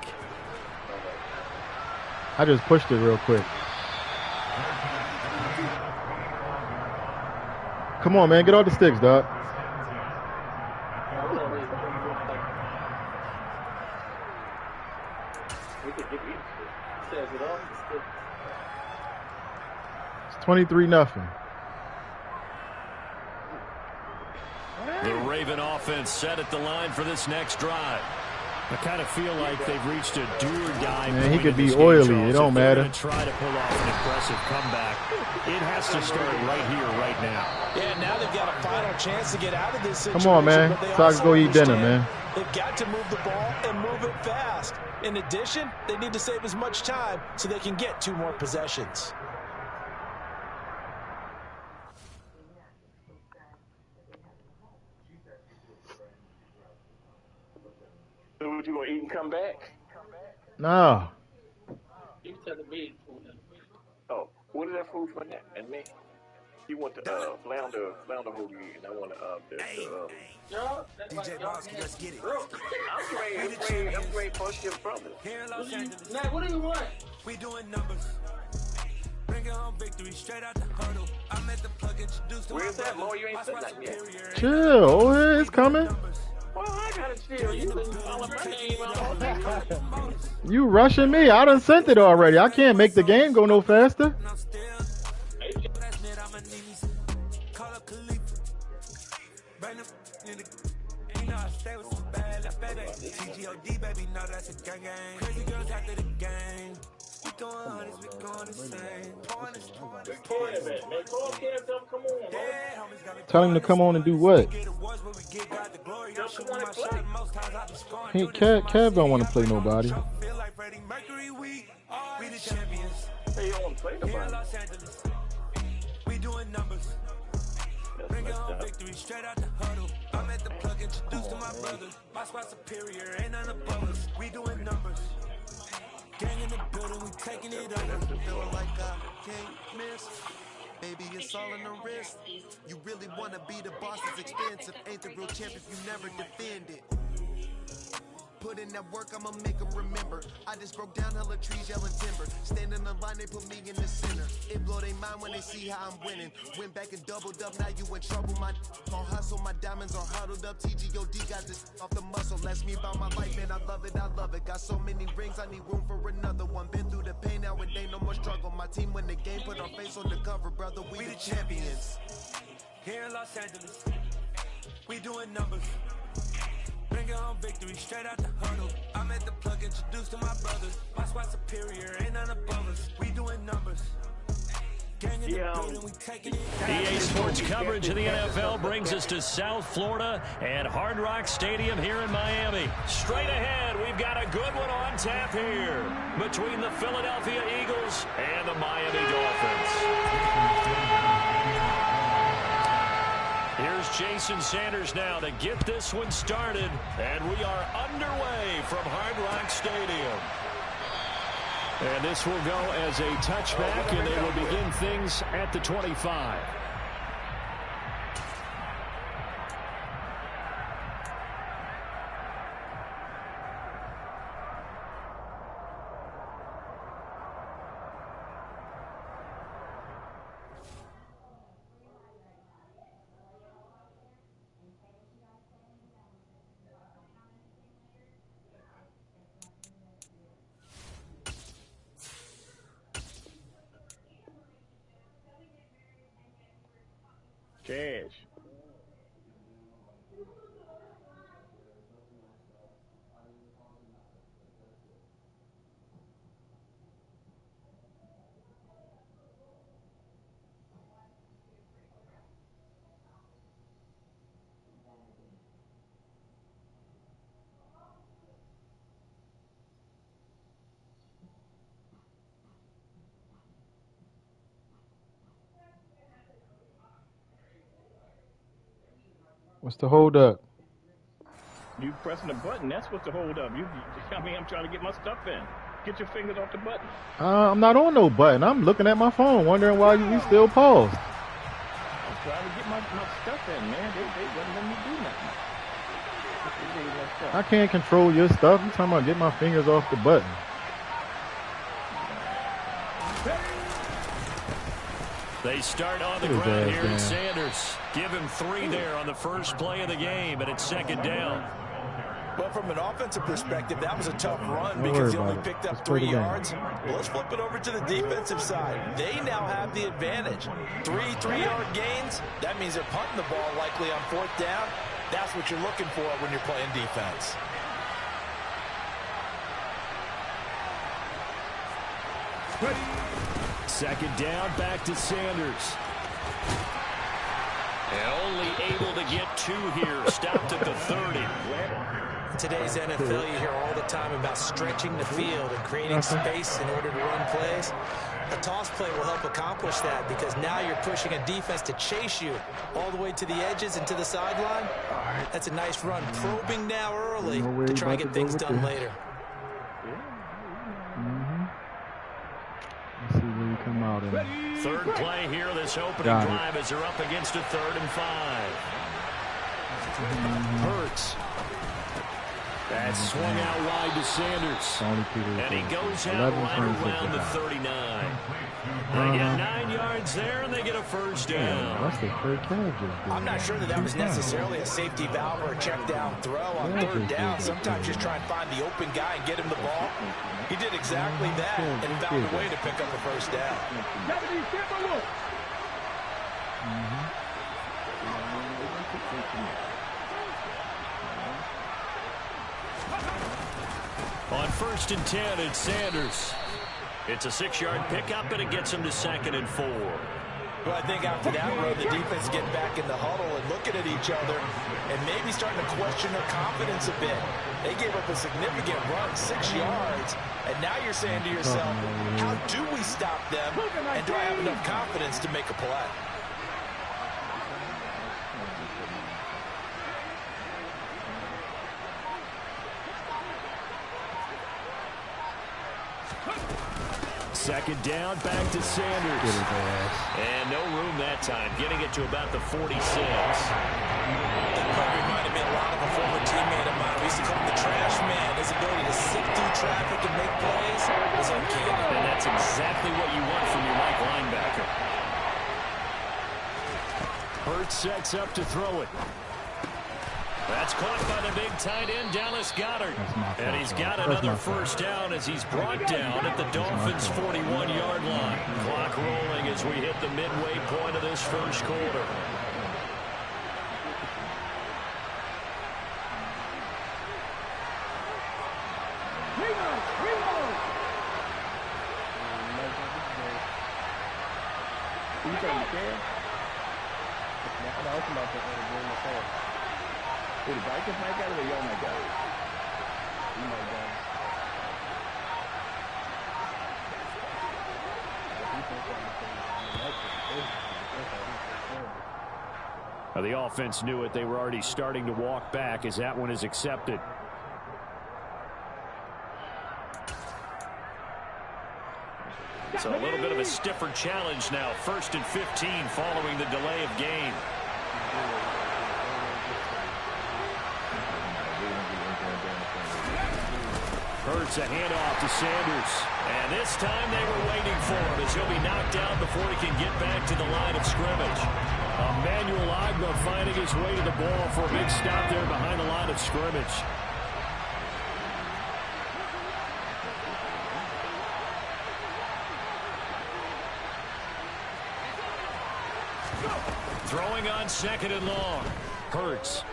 I just pushed it real quick. Come on, man. Get off the sticks, dog. It's 23-0. The Raven offense set at the line for this next drive. I kind of feel like they've reached a do-or-die. Man, he could be oily. It don't matter. Try to pull off an impressive comeback. It has to start right here, right now. Yeah, now they've got a final chance to get out of this situation. Come on, man. So I can go eat dinner, man. They've got to move the ball and move it fast. In addition, they need to save as much time so they can get 2 more possessions. So what, you gonna eat and come back? No. You telling me. Oh, what is that food for that and me? You want the flounder who you eating? I want No, DJ Boss, let's get it. I'm ready to post your brother. Here in Los Angeles. Now, what do you want? We doing numbers. Bringing home victory straight out the hurdle. I'm at the plug introduced to Where's my that, Mo? brother. You ain't said nothing yet. Chill. Oh, it's coming. Well, I gotta chill. You didn't follow my name all that. You rushing me. I done sent it already. I can't make the game go no faster. Crazy girls after the game. We throwing hundreds, we going insane. Tell him to come on and do what? Kev don't want to play nobody. We the champions. Hey, you don't want to play nobody. We doing numbers. Bring home victory straight out the huddle. I'm at the plug introduced to my brother. My spot superior, ain't none above us. We doing numbers. Gang in the building, we taking it over. Feeling like I can't miss. Baby, it's all in the wrist. You really wanna be the boss, it's expensive. Ain't the real champ if you never defend it. Put in that work, I'ma make them remember. I just broke down hella trees, yelling timber. Stand in the line, they put me in the center. It blow their mind when they see how I'm winning. Went back and doubled up, now you in trouble. My on hustle, my diamonds are huddled up. TGOD got this off the muscle. That's me about my life, man, I love it, I love it. Got so many rings, I need room for another one. Been through the pain, now it ain't no more struggle. My team win the game, put our face on the cover, brother. We the champions. Here in Los Angeles, we doing numbers. Bringing home victory straight out the huddle. I'm at the plug introduced to my brothers. My spot superior, ain't none above us. We doing numbers. Gang in the building, we taking it. EA Sports coverage of the NFL brings us to South Florida and Hard Rock Stadium here in Miami. Straight ahead, we've got a good one on tap here between the Philadelphia Eagles and the Miami Dolphins. here's Jason Sanders now to get this one started. And we are underway from Hard Rock Stadium. And this will go as a touchback, and they will begin things at the 25. Cash. What's the hold up? You pressing the button, that's what's the hold up. I'm trying to get my stuff in. Get your fingers off the button. I'm not on no button. I'm looking at my phone, wondering why you still paused. I'm trying to get my stuff in, man. They wouldn't let me do nothing. I can't control your stuff. You talking about get my fingers off the button. They start on the ground here at Sanders. Give him 3 there on the first play of the game, and it's second down. Well, from an offensive perspective, that was a tough run because he only picked up 3 yards. Well, let's flip it over to the defensive side. They now have the advantage. 3 3-yard gains. That means they're punting the ball likely on 4th down. That's what you're looking for when you're playing defense. Second down, back to Sanders. And only able to get 2 here. Stopped at the 30. In today's NFL, you hear all the time about stretching the field and creating space in order to run plays. A toss play will help accomplish that because now you're pushing a defense to chase you all the way to the edges and to the sideline. That's a nice run. Probing now early to try and get things done later. Let's see where you come out in. Third play here, this opening drive as they're up against a 3rd and 5. Hurts. That swung out wide to Sanders. And he goes out right around the 39. They get 9 yards there, and they get a first down. That's the first catch. I'm not sure that was necessarily a safety valve or a check down throw on 3rd down. Sometimes just try and find the open guy and get him the ball. He did exactly that and found a way to pick up a first down. On 1st and 10, it's Sanders. It's a 6-yard pickup, and it gets him to 2nd and 4. Well, I think after that run, the defense getting back in the huddle and looking at each other and maybe starting to question their confidence a bit. They gave up a significant run, 6 yards, and now you're saying to yourself, how do we stop them, and do I have enough confidence to make a play? Second down, back to Sanders. And no room that time, getting it to about the 46. That probably reminded me a lot of a former teammate of mine. We used to call him the trash man. His ability to sift through traffic and make plays is uncanny. And that's exactly what you want from your Mike linebacker. Hurts sets up to throw it. That's caught by the big tight end, Dallas Goedert. And he's got another first down as he's brought down at the Dolphins' 41-yard line. Clock rolling as we hit the midway point of this first quarter. Who, the Vikings might got it or y'all might got it? You might got it. Now, the offense knew it. They were already starting to walk back as that one is accepted. So a little bit of a stiffer challenge now. 1st and 15 following the delay of game. Hurts a handoff to Sanders. And this time they were waiting for him as he'll be knocked down before he can get back to the line of scrimmage. Emmanuel Ogbah finding his way to the ball for a big stop there behind the line of scrimmage. Throwing on 2nd and long. Hurts.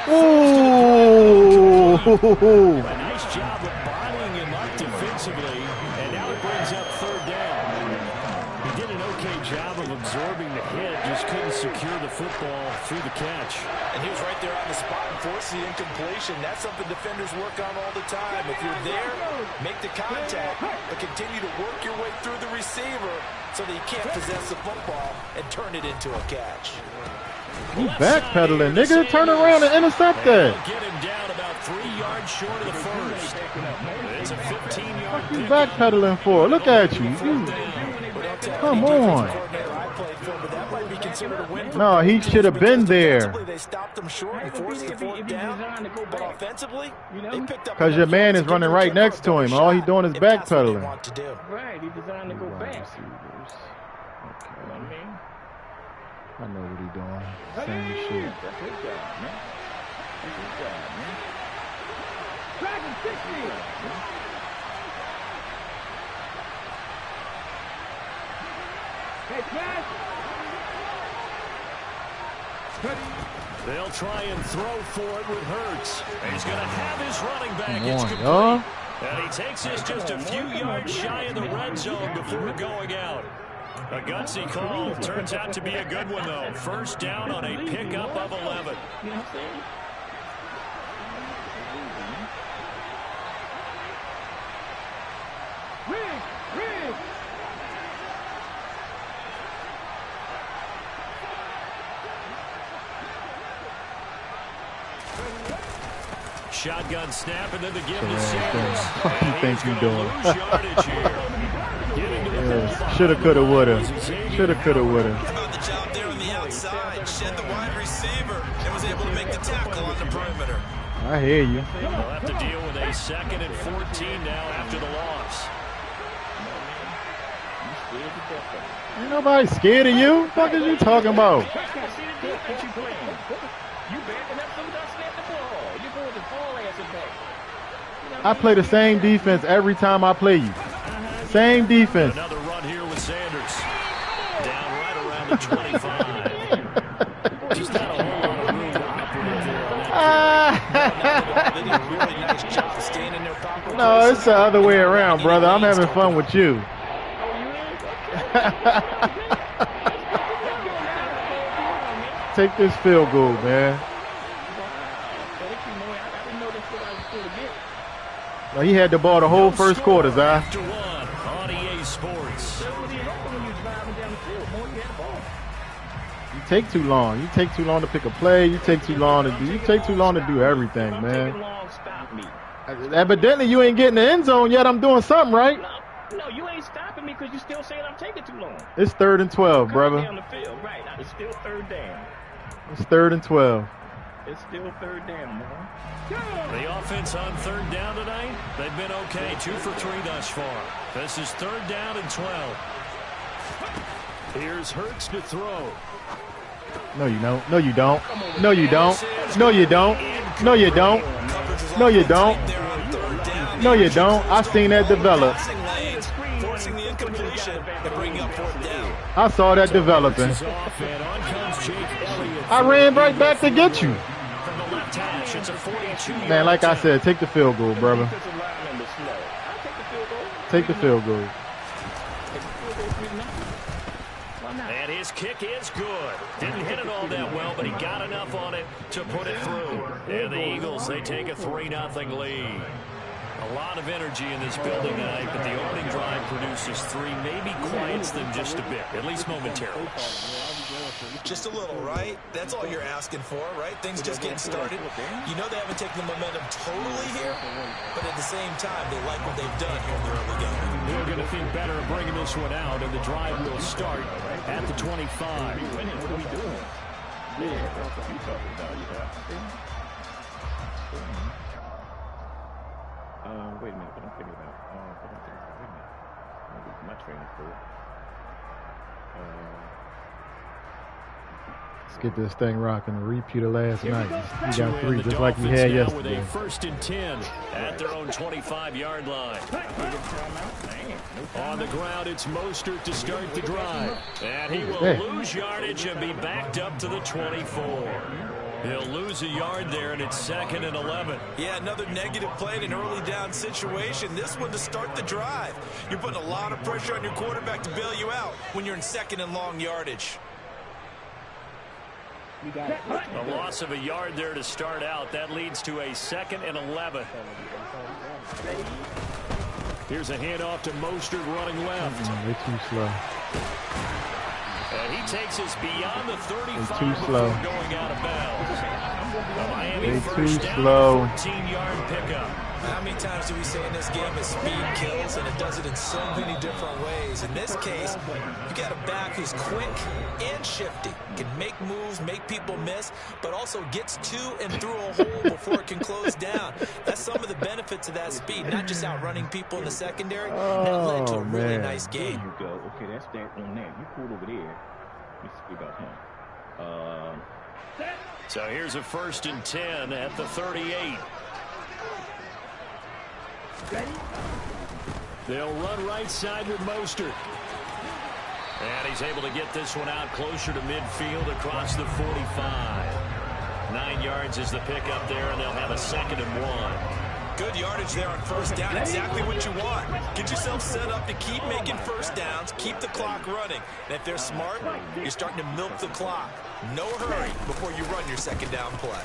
Ooh! A nice job of bottling him up defensively, and now it brings up 3rd down. He did an okay job of absorbing the hit, just couldn't secure the football through the catch. And he was right there on the spot and forced the incompletion. That's something defenders work on all the time. If you're there, make the contact, but continue to work your way through the receiver so that you can't possess the football and turn it into a catch. You backpedaling, nigga. Turn around and intercept that. Get him down about 3 yards short of the first. It's a 15-yard What you backpedaling for? Look at you. Come on. No, he should have been there. Because your man is running right next to him. All he's doing is backpedaling. Right, he designed to go back. I know what he's doing. Same shit. That's his job, man. That's his job, man. Dragon 60. Hey, Chad. They'll try and throw for it with Hurts. He's going to have his running back. Come It's on, complete. y'all. And he takes this just a few yards shy of the red zone before going out. A gutsy call. Turns out to be a good one, though. 1st down on a pickup of 11. You know what I'm saying? Riggs! Shotgun snap, and then the give to Sanders. What do you think you're doing? Yeah, shoulda, coulda, woulda. Shoulda, coulda, woulda. About the job there on the outside, shed the wide receiver, and was able to make the tackle on the perimeter. I hear you. They'll have to deal with a 2nd and 14 now after the loss. Ain't nobody scared of you. What the fuck is you talking about? I play the same defense every time I play you. Same defense. Another run here with Sanders. Down right around the 25. Just not a whole lot of room to operate there. No, it's the other way around, brother. I'm having fun with you. Take this field goal, man. Well, he had the ball the whole first quarter, Zai. After one on EA Sports. You take too long. You take too long to pick a play. You take too long to do. You take too long to do everything, man. Evidently, you ain't getting the end zone yet. I'm doing something right. No, you ain't stopping me because you still saying I'm taking too long. It's 3rd and 12, brother. Down the field. Right. It's still 3rd down. It's 3rd and 12. It's still 3rd down, man. The offense on 3rd down tonight, they've been okay. 2 for 3 thus far. This is 3rd down and 12. Here's Hurts to throw. No, you don't. No, you don't. No, you don't. No, you don't. No, you don't. No, you don't. No, you don't. I seen that develop. Forcing the incompletion to bring up 4th down. I saw that developing. I ran right back to get you. From the left hash, it's a 42-yard Man, like I said, take the field goal, brother. Take the field goal. And his kick is good. Didn't hit it all that well, but he got enough on it to put it through. And the Eagles, they take a 3-0 lead. A lot of energy in this building tonight, but the opening drive produces 3, maybe quiets them just a bit, at least momentarily. Just a little, right? That's all you're asking for, right? Things just getting started. You know they haven't taken the momentum totally here, but at the same time, they like what they've done here in the early game. They're going to think better of bringing this one out, and the drive will start at the 25. What are we doing? Yeah, that's what you talking about. Wait a minute, what I'm thinking about? Wait a minute. My train of thought. Let's get this thing rocking. A repeat of last night. He got 3 just like he had yesterday. With a 1st and 10 at their own 25-yard line. On the ground, it's Mostert to start the drive. And he will lose yardage and be backed up to the 24. He'll lose a yard there, and it's 2nd and 11. Yeah, another negative play in an early down situation. This one to start the drive. You're putting a lot of pressure on your quarterback to bail you out when you're in 2nd and long yardage. A loss of a yard there to start out. That leads to a 2nd and 11. Here's a handoff to Mostert running left. They're too slow. And he takes us beyond the 35 too slow. Going out of bounds. Miami They first too down, slow. 14-yard pickup. How many times do we say in this game that speed kills, and it does it in so many different ways? In this case, you got a back who's quick and shifty, can make moves, make people miss, but also gets to and through a hole before it can close down. That's some of the benefits of that speed, not just outrunning people in the secondary. That led to a really nice game. There you go. Okay, that's that on that. You pulled over there. Let's see about him. So here's a 1st and 10 at the 38. They'll run right side with Mostert. And he's able to get this one out closer to midfield across the 45. 9 yards is the pickup there, and they'll have a 2nd and 1. Good yardage there on 1st down. Exactly what you want. Get yourself set up to keep making 1st downs, keep the clock running. And if they're smart, you're starting to milk the clock. No hurry before you run your 2nd down play.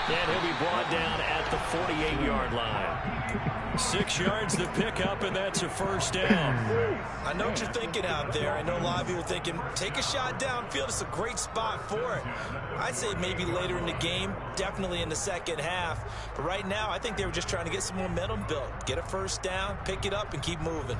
And he'll be brought down at the 48-yard line. 6 yards to pick up, and that's a 1st down. I know what you're thinking out there. I know a lot of you are thinking, take a shot downfield. It's a great spot for it. I'd say maybe later in the game, definitely in the 2nd half. But right now, I think they were just trying to get some momentum built. Get a 1st down, pick it up, and keep moving.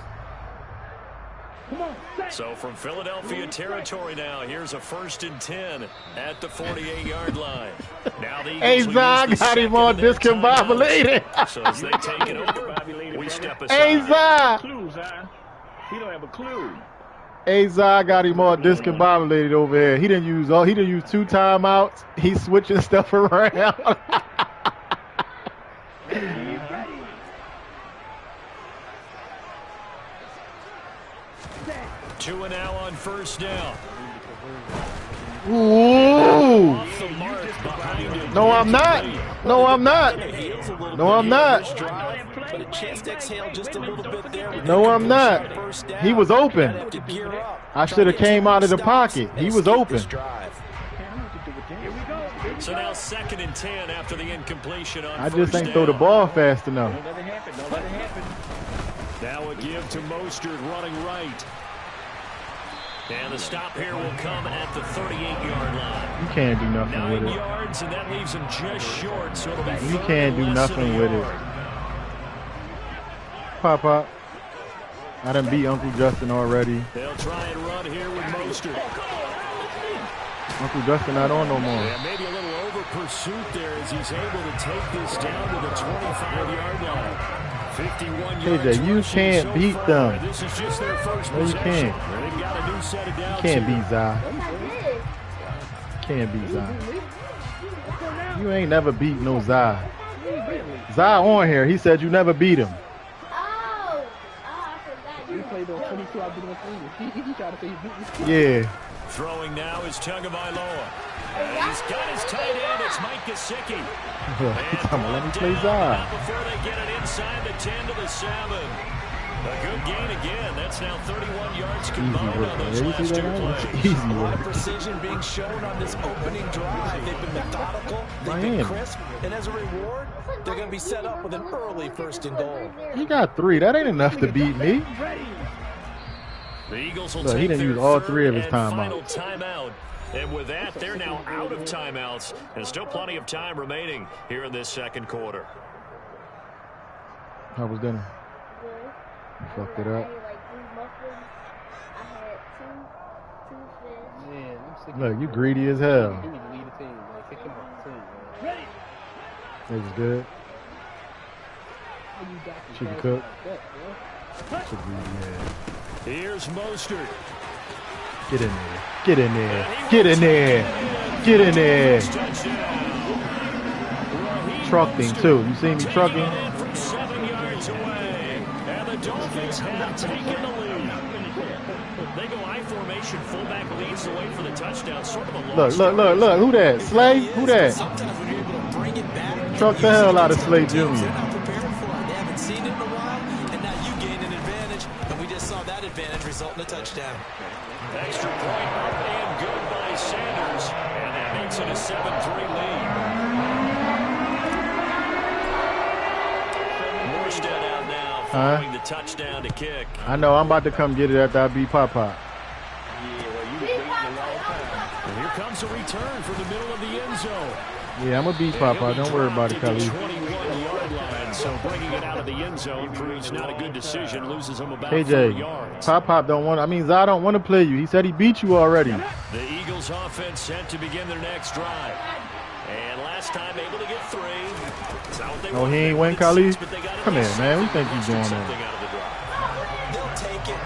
So from Philadelphia territory now, here's a 1st and 10 at the 48-yard line. Now the Eagles got him all discombobulated. So as they take it over, we step aside. He don't have a clue. Azar got him all discombobulated over here. He didn't use 2 timeouts. He's switching stuff around. Two and now on 1st down. Ooh. Off the mark behind him. No, I'm not. No, I'm not. No, I'm not. But a chance to exhale just a little bit there. No, I'm not. He was open. I should have came out of the pocket. He was open. So now 2nd and 10 after the incompletion on I just ain't down. throw the ball fast enough. Don't let it happen. Don't let it happen. Now a give to Mostert running right. And the stop here will come at the 38-yard line. You can't do nothing 9 with it. yards, and that leaves him just short. So it'll be You can't do less than nothing a with it. yard. Pop. I done beat Uncle Justin already. They'll try and run here with Mostert. Uncle Justin not on no more. Yeah, maybe a little over pursuit there as he's able to take this down to the 25-yard line. 51 yards. KJ, you can't so beat far. them. This is just their first No, you possession. can't. They've got a new set of downs. Can't here. beat Zai. Can't beat Zai. You ain't never beat no Zai. Zai on here. He said you never beat him. I forgot. We played on 22. I beat him. He tried to say he beat me. Yeah. Throwing now is Tagovailoa. He's got his tight end. It's Mike Gesicki. Let me play Zai. Before they get it inside the 10 to the 7. A good gain again. That's now 31 yards combined on those last two plays. A lot of precision being shown on this opening drive. They've been methodical, they've been crisp, and as a reward, they're going to be set up with an early 1st and goal. He got 3. That ain't enough to beat me. The Eagles will Look, he take didn't their use all 3 of his final timeouts. timeout. And with that, they're now out of timeouts. And still plenty of time remaining here in this second quarter. How was dinner? You fucked it up. Look, you greedy as hell. It was good. Chicken cook. Here's Mostert. Get in there. Get in there. Get in there. Get in there. Trucking too. You see me trucking? 7 yards away. And the Dolphins have taken the lead. They go I formation. Fullback leads the way for the touchdown. Sort of a Look. Who that? Slay? Who that? Truck the hell out of Slay Jr. They haven't seen it in a while, and now you gain an advantage, and we just saw that advantage result in a touchdown. Extra point up and good by Sanders, and that makes it a 7-3 lead. Morstead out now following the touchdown to kick. I know. I'm about to come get it after I beat Pop. And here comes a return from the middle of the end zone. Yeah, I'm going to beat Pop. Don't worry about it, Kelly. 21-yard line, so bringing it out of the end zone proves not a good decision. Loses him about 4 yards. KJ, Pop don't want. Zai don't want to play you. He said he beat you already. The Eagles offense set to begin their next drive. And last time able to get 3. Oh, he ain't win, Khalid? Come here, man. We think he's doing that. They'll take it.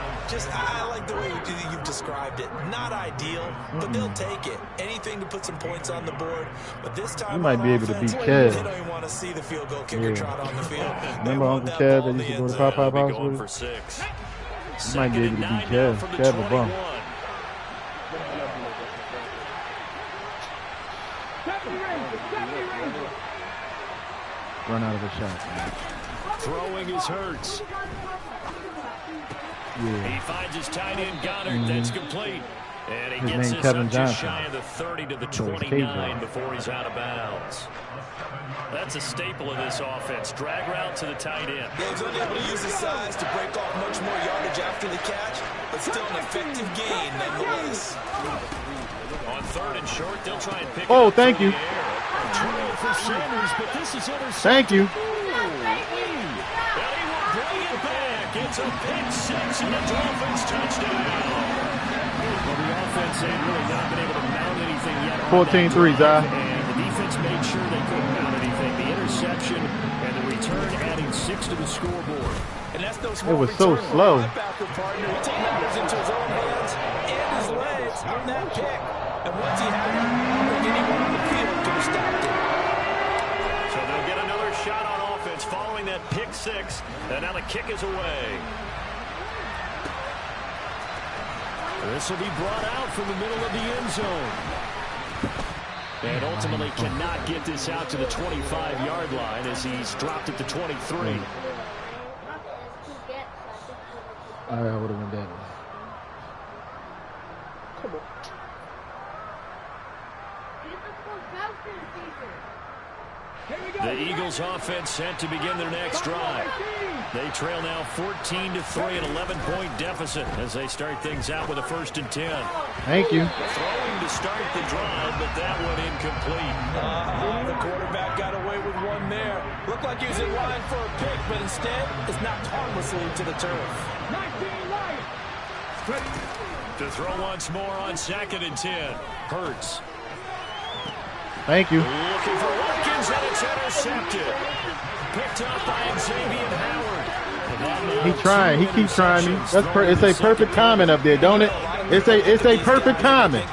I like the way you've described it. Not ideal, but they'll take it. Anything to put some points on the board. But this time, you might be able to beat Kev. Kev. They don't even want to see the field goal kicker trot on the field. Remember Uncle Kev that used to go to Pop house with him? You might be able to beat Kev. Kev a bum. Run out of the shot. Throwing is Hurts. Yeah. He finds his tight end Goddard. That's complete. And he His gets name us Kevin up just Johnson. shy of the 30 to the 29 before he's out of bounds. That's a staple of this offense. Drag route to the tight end. He's only able to use his size to break off much more yardage after the catch, but still an effective gain nonetheless. On 3rd and short, they'll try and pick Oh, thank you. For Sanders, but this is Thank you. It's a pick 6 and the Dolphins touchdown. Well, the offense ain't really not been able to mount anything yet. 14-3, Zai. And the defense made sure they couldn't mount anything. The interception and the return adding 6 to the scoreboard. And that's no It was so slow. Linebacker partner. He took matters into his own hands and his legs on that pick. And once he had it, I don't think anyone on the field could have stopped it. So they'll get another shot on offense following that pick 6. And now the kick is away. This will be brought out from the middle of the end zone. And ultimately cannot get this out to the 25-yard line as he's dropped it to 23. I would have went that way. Come on. The Eagles offense set to begin their next drive. They trail now 14-3, an 11-point deficit as they start things out with a 1st and 10. Thank you. Throwing to start the drive, but that one incomplete. The quarterback got away with one there. Looked like he was in line for a pick, but instead it's knocked harmlessly to the turf. To throw once more on 2nd and 10. Hurts. Thank you. Looking for Watkins, and it's intercepted. Picked up by Xavier Howard. He trying. He keeps trying me. It's a perfect timing up there, don't it? It's a perfect timing.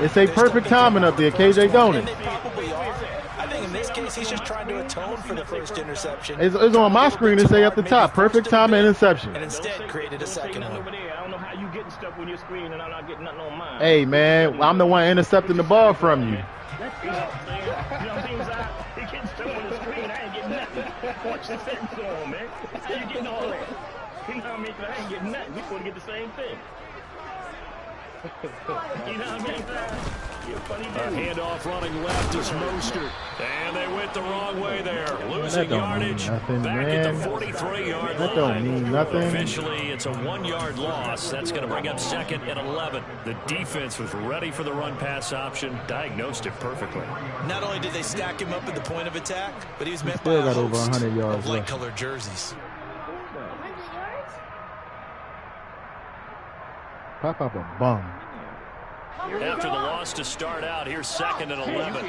It's a perfect timing up there, KJ, don't it? They probably are. I think in this case, he's just trying to atone for the first interception. It's on my screen. It say at the top, perfect time and interception. And instead created a second one. I don't know how you getting stuff on your screen and I'm not getting nothing on mine. Hey, man, I'm the one intercepting the ball from you. You know what I'm saying? He getting stuff on the screen. I ain't getting nothing. Watch the sentence on, man. How you getting all that? You know what I mean? 'Cause I ain't getting nothing. We supposed to get the same thing. You know what I mean? You're a funny dude. Handoff running left is Mostert. And they went the wrong way there. Losing yardage nothing, back man. at the 43-yard line. That don't mean nothing. Officially, it's a 1-yard loss. That's going to bring up 2nd and 11. The defense was ready for the run-pass option, diagnosed it perfectly. Not only did they stack him up at the point of attack, but he was met by still a got over host 100 yards of light-colored jerseys. 100 yards? Pop up a bum. After the loss to start out, here's 2nd and 11.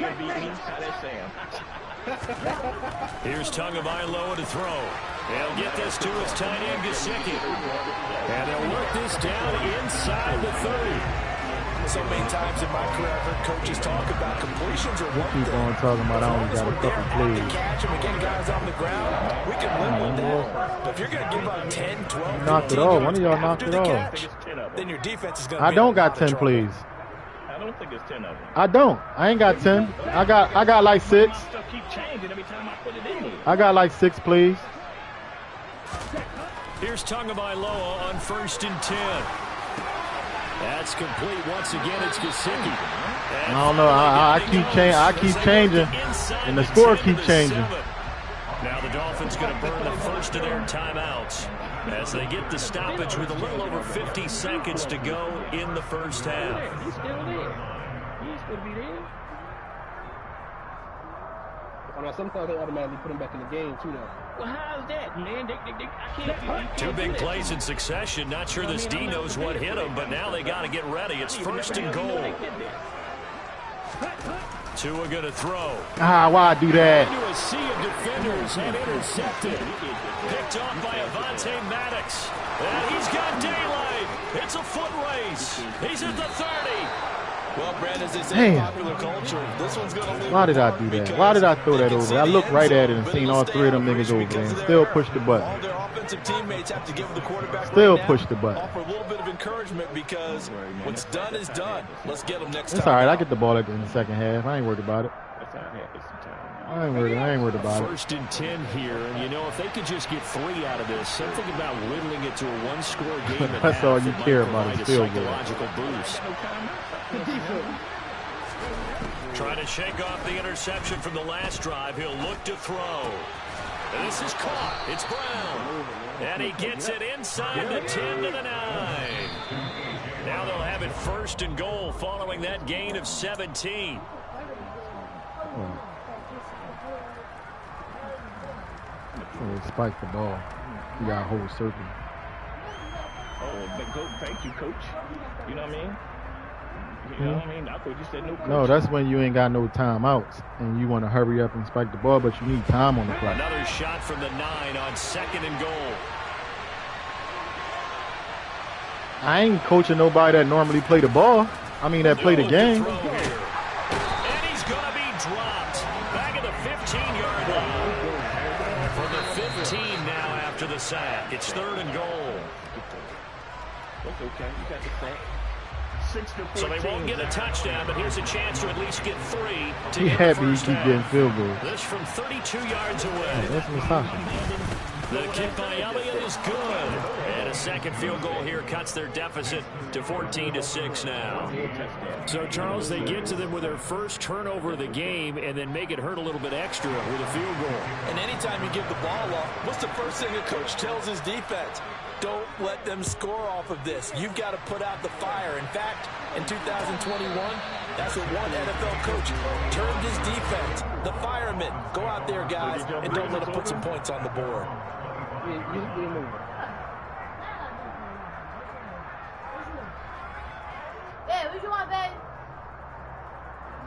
Here's Tagovailoa to throw. He'll get this to his tight end, Gesicki. And they'll work this down inside the 30. So many times in my career, I've heard coaches talk about completions or one Keep on talking about I only got a couple plays. catch them and get guys on the ground. We can live with that. But if you're going to give up 10, 12, Knocked it 15 off. yards One of y'all after knocked it the off. catch, then your defense is going to I be don't in a got lot of 10 trouble. plays. I don't think it's 10 of them. I don't. I ain't got 10. I got like 6. Stuff keep changing every time I put it in there. I got like 6 plays. Here's Tagovailoa on 1st and 10. That's complete once again. It's Gesicki. I don't know. I keep changing, and the score keeps changing. Now the Dolphins going to burn the first of their timeouts as they get the stoppage with a little over 50 seconds to go in the first half. He's still there. He's supposed to be there. Sometimes they automatically put him back in the game, too, though. Well, how's that, man? I can't. Two big plays in succession. Not sure this D knows what hit him, but now they got to get ready. It's 1st and goal. Tua going to throw. Why I do that? Into a sea of defenders and intercepted. Picked off by Avonte Maddox. And he's got daylight. It's a foot race. He's at the 30. Well, Brandon, as they say in popular culture, this one's going to lose. Why did I do that? Why did I throw that over? I looked right at it and seen all 3 of them niggas over there and still pushed the button. All their offensive teammates have to give the quarterback Still right push now, the button. offer a little bit of encouragement because what's done is done. Let's get them next It's time. all right. I get the ball in the second half. I ain't worried about it. I ain't worried about it. 1st and 10 here, and you know if they could just get 3 out of this, something about whittling it to a 1-score game. That's all you care about is field goal. Psychological boost. Trying to shake off the interception from the last drive. He'll look to throw. This is caught. It's Brown. And he gets it inside the 10 to the 9. Now they'll have it 1st and goal following that gain of 17. Spike the ball. You got a whole circle. Oh, but go, thank you, coach. You know what I mean? You know what I mean? I thought you said no coach. No, that's when you ain't got no timeouts and you want to hurry up and spike the ball, but you need time on the clock. Another shot from the 9 on 2nd and goal. I ain't coaching nobody that normally play the ball. I mean, that play the game. And he's going to be dropped. Back at the 15-yard line. For the 15 now after the sack. It's 3rd and goal. That's okay. You got the sack. So they won't get a touchdown, but here's a chance to at least get 3 to He get happy the he first keep half. getting field goals. This from 32 yards away. Yeah, that's Masasa. The kick by Elliott is good. And a second field goal here cuts their deficit to 14-6 now. So, Charles, they get to them with their first turnover of the game and then make it hurt a little bit extra with a field goal. And anytime you give the ball off, what's the first thing a coach tells his defense? Don't let them score off of this. You've got to put out the fire. In fact, in 2021, that's what one NFL coach termed his defense. The firemen. Go out there, guys, and don't let them put some points on the board. Hey, what you want, babe?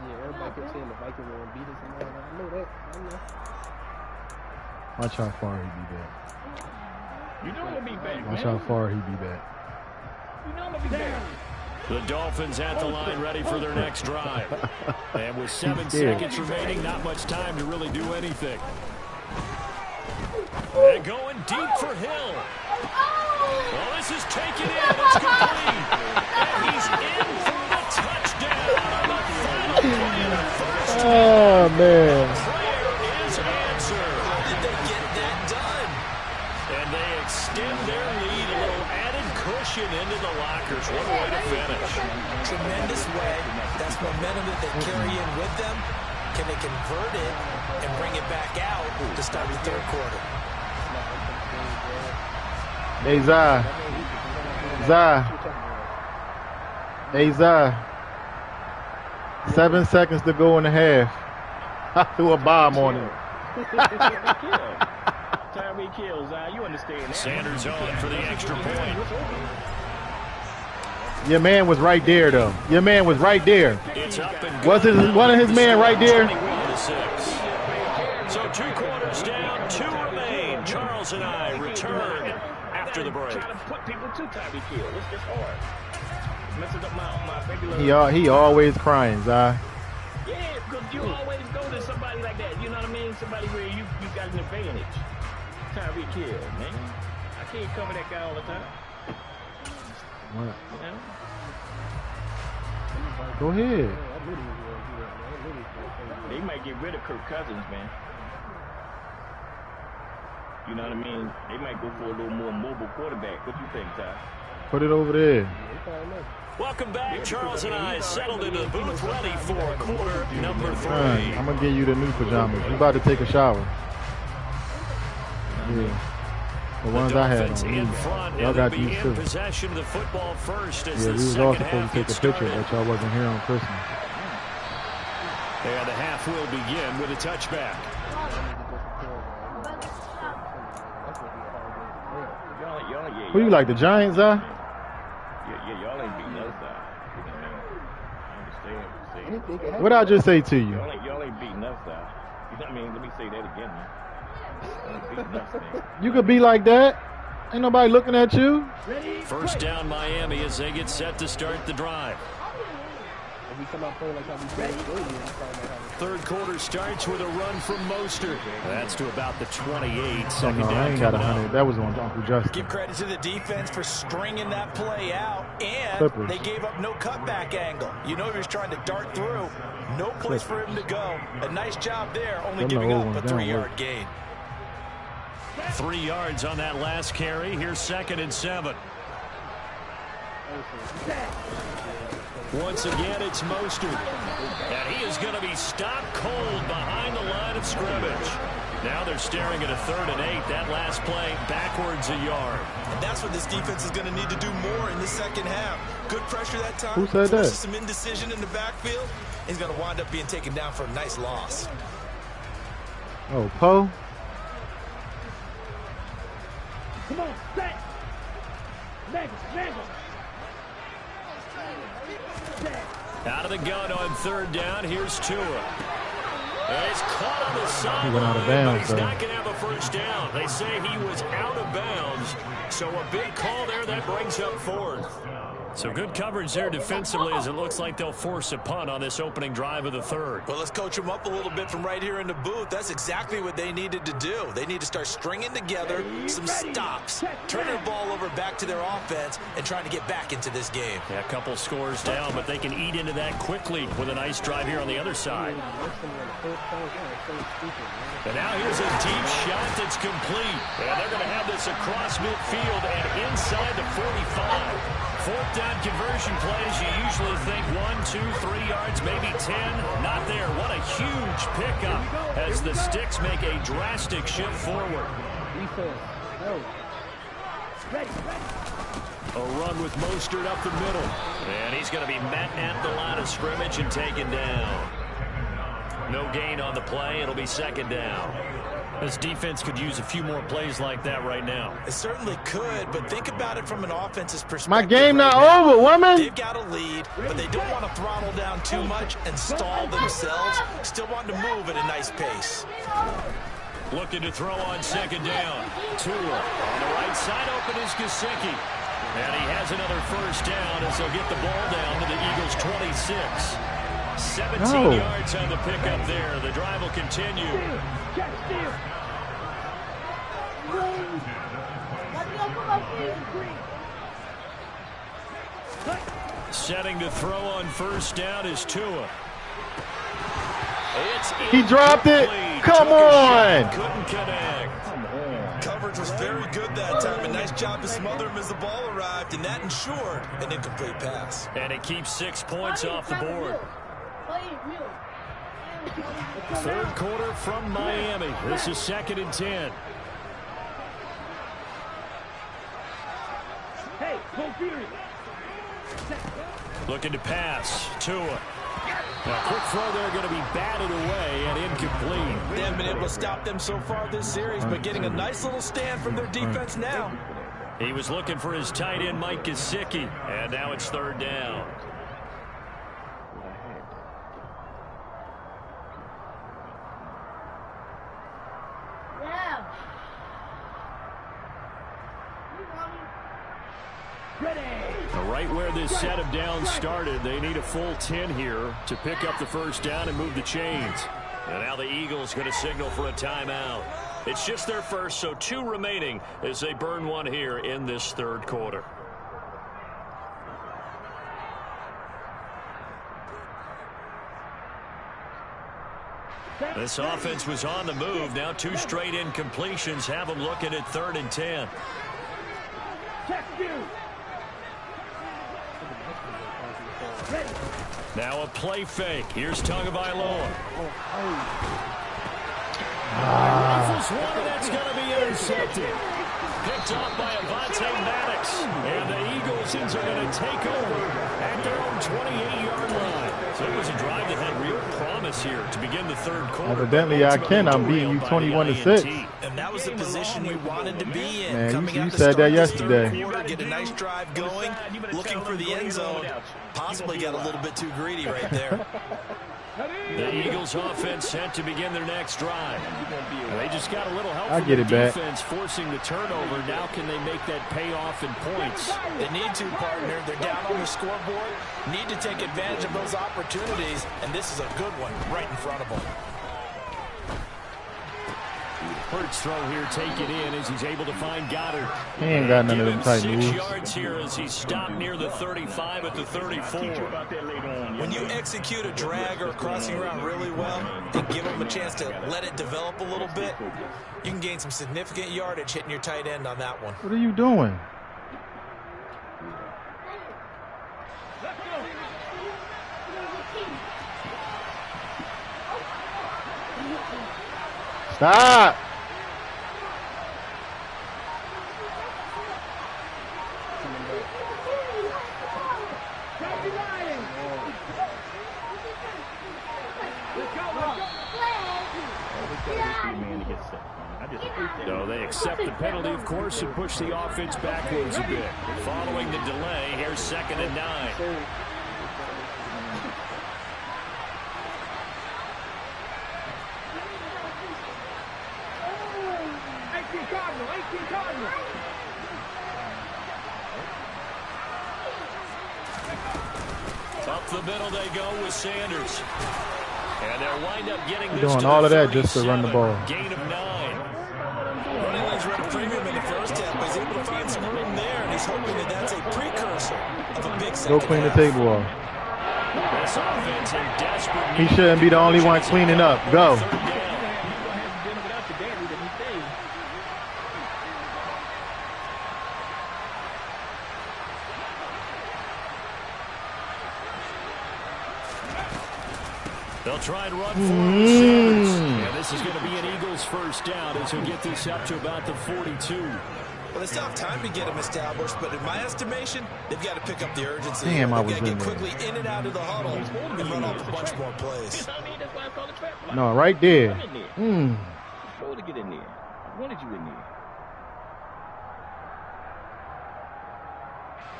Yeah, everybody kept saying the Vikings were going to beat us and all that. I know that. I know. Watch how far he be back. You know I'm going to be back, Watch man. how far he be back. You know I'm going to be back. The Dolphins at the line ready for their next drive. And with 7 scared. seconds remaining, not much time to really do anything. And going deep for Hill. Well, this is taken in. It's complete. And he's in for the touchdown on the final play of the first half. Oh, man. Prayer is answered. How did they get possession into the lockers. What a way to finish. Tremendous way. That's momentum that they carry in with them. Can they convert it and bring it back out to start the third quarter? Hey, Zai. Hey, Zai. 7 seconds to go in the half. I threw a bomb on him. Tyreek Hill, Zai, you understand that. Sanders on for the extra point. Your man was right there, though. Your man was right there. It's up and Was it one of his men right there? 21-6. So 2 quarters down, 2 remain. Charles and I return after the break. Trying to put people to Tyreek Hill. It's just hard. Messes up my regular. He always crying, Zai. Yeah, because you always go to somebody like that. You know what I mean? Somebody where you got an advantage. Tyreek Hill, man. I can't cover that guy all the time. What? You know? Go ahead. They might get rid of Kirk Cousins, man. You know what I mean? They might go for a little more mobile quarterback. What you think, Ty? Put it over there. Welcome back. Charles and I settled into the booth, ready for quarter number 3. I'm going to give you the new pajamas. You about to take a shower. Yeah. The ones I had on. Y'all got these too. Possession of the football first as yeah, we was all supposed to take a picture, but y'all wasn't here on Christmas. And the half will begin with a touchback. Who you like, the Giants, Yeah, y'all ain't beating us, I understand. What did I just say to you? Y'all ain't beating us, You know what I mean? Let me say that again, man. You could be like that. Ain't nobody looking at you. First down Miami as they get set to start the drive. Third quarter starts with a run from Mostert. That's to about the 28. Second down. I ain't got 100. That was on Uncle Justin. Give credit to the defense for stringing that play out, and Clippers. they gave up no cutback angle. You know he was trying to dart through. No place for him to go. A nice job there, only giving up a 3-yard gain. 3 yards on that last carry. Here's 2nd and 7. Once again, it's Mostert. And he is going to be stopped cold behind the line of scrimmage. Now they're staring at a 3rd and 8. That last play backwards a yard. And that's what this defense is going to need to do more in the second half. Good pressure that time. Who said that? Some indecision in the backfield. He's going to wind up being taken down for a nice loss. Oh, Poe. Come on, set. Next. Out of the gun on 3rd down. Here's Tua. He's caught on the sideline. He went out of bounds, He's not going to have a first down. They say he was out of bounds. So a big call there that brings up 4th. So good coverage there defensively as it looks like they'll force a punt on this opening drive of the 3rd. Well, let's coach them up a little bit from right here in the booth. That's exactly what they needed to do. They need to start stringing together some stops, turn the ball over back to their offense, and trying to get back into this game. Yeah, a couple scores down, but they can eat into that quickly with a nice drive here on the other side. And now here's a deep shot that's complete. And they're going to have this across midfield and inside the 45. 4th down conversion plays, you usually think 1, 2, 3 yards, maybe 10. Not there. What a huge pickup as the Sticks make a drastic shift forward. A run with Mostert up the middle. And he's going to be met at the line of scrimmage and taken down. No gain on the play. It'll be 2nd down. This defense could use a few more plays like that right now. It certainly could, but think about it from an offense's perspective. My game not over, woman. They've got a lead, but they don't want to throttle down too much and stall themselves. Still want to move at a nice pace. Looking to throw on 2nd down. Tua on the right side, open is Gesicki. And he has another first down as they'll get the ball down to the Eagles' 26. 17 yards on the pickup there. The drive will continue. Setting to throw on first down is Tua. He dropped it. Come on. Couldn't connect. Coverage was was very good that time. A nice job to smother him as the ball arrived, and that ensured an incomplete pass. And it keeps 6 points off the board. Third quarter from Miami. This is 2nd and 10. Hey, go period. Looking to pass. Tua. A quick throw there going to be batted away and incomplete. They haven't been able to stop them so far this series, but getting a nice little stand from their defense now. He was looking for his tight end, Mike Gesicki, and now it's 3rd down. Right where this set of downs started, they need a full 10 here to pick up the first down and move the chains. And now the Eagles going to signal for a timeout. It's just their first, so 2 remaining as they burn one here in this 3rd quarter. This offense was on the move. Now 2 straight incompletions have them looking at 3rd and 10. Now a play fake. Here's Tagovailoa. Rifles one, and that's going to be intercepted. Picked off by Avonte Maddox. And the Eagles are going to take over at their own 28-yard line. So it was a drive that had real promise here to begin the 3rd quarter. Evidently, I can. I'm beating you 21-6. And that was the position you wanted to be in. Man, you said that yesterday. Quarter, get a nice drive going, looking for the end zone. Possibly got a little bit too greedy right there. The Eagles offense set to begin their next drive. They just got a little help I from get the it back. defense forcing the turnover. Now can they make that pay off in points? They need to, partner. They're down on the scoreboard. Need to take advantage of those opportunities, and this is a good one right in front of them. Hurts throw here, take it in as he's able to find Goddard. He ain't got none of them tight 6 moves. yards here as he stopped near the 35 at the 34. When you execute a drag or a crossing route really well and give them a chance to let it develop a little bit, you can gain some significant yardage hitting your tight end on that one. What are you doing? Stop! No, they accept the penalty, of course, and push the offense backwards a bit. Following the delay, here's 2nd and 9. Up the middle they go with Sanders. And they'll wind up getting this Doing to all the of that just to 37. run the ball. Gain of 9. Running lanes were at a premium in the first half, but he's able to find some room there, and he's hoping that that's a precursor of a big second Go clean the half. table off. This offense in desperate He need. shouldn't be the only one cleaning up. Go. They'll try and run for Sanders. And this is going to be an Eagles first down as he'll get this up to about the 42. Well, they still have time to get him established, but in my estimation, they've got to pick up the urgency. Damn, I They've was got to in get there. quickly in and out of the huddle and run off a bunch more plays. No, right there. Go to get in there. I wanted you in there.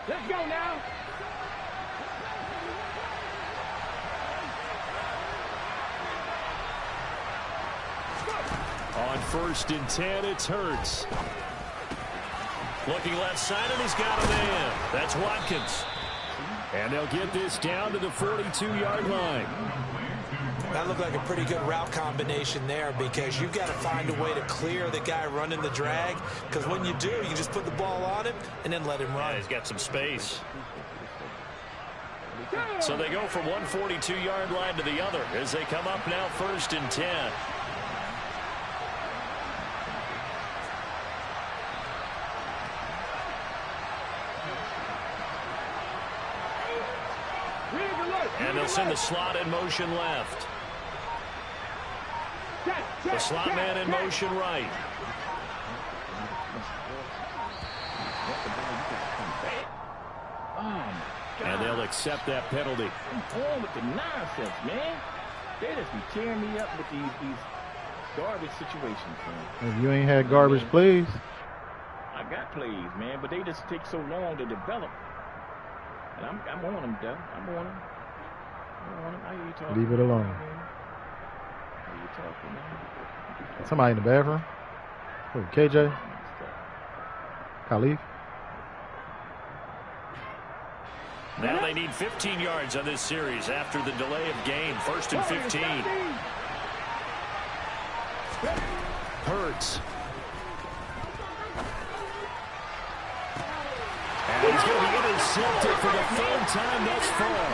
Let's go now. On 1st and 10, it's Hurts. Looking left side, and he's got a man. That's Watkins. And they'll get this down to the 42-yard line. That looked like a pretty good route combination there because you've got to find a way to clear the guy running the drag, because when you do, you just put the ball on him and then let him run. Yeah, he's got some space. So they go from one 42-yard line to the other as they come up now 1st and 10. And they'll send the slot in motion left. The slot man in motion right. And they'll accept that penalty. What's wrong with the nonsense, man? They just be tearing me up with these garbage situations, man. If you ain't had garbage plays. I got plays, man, but they just take so long to develop. And I'm on them, Doug. I'm on them. I hear you talking. Leave it alone. I hear you talking, man. Somebody in the bathroom? Who, KJ? Khalif? Now they need 15 yards on this series after the delay of game. 1st and 15. Hurts. And he's going to be intercepted for the 3rd time thus far.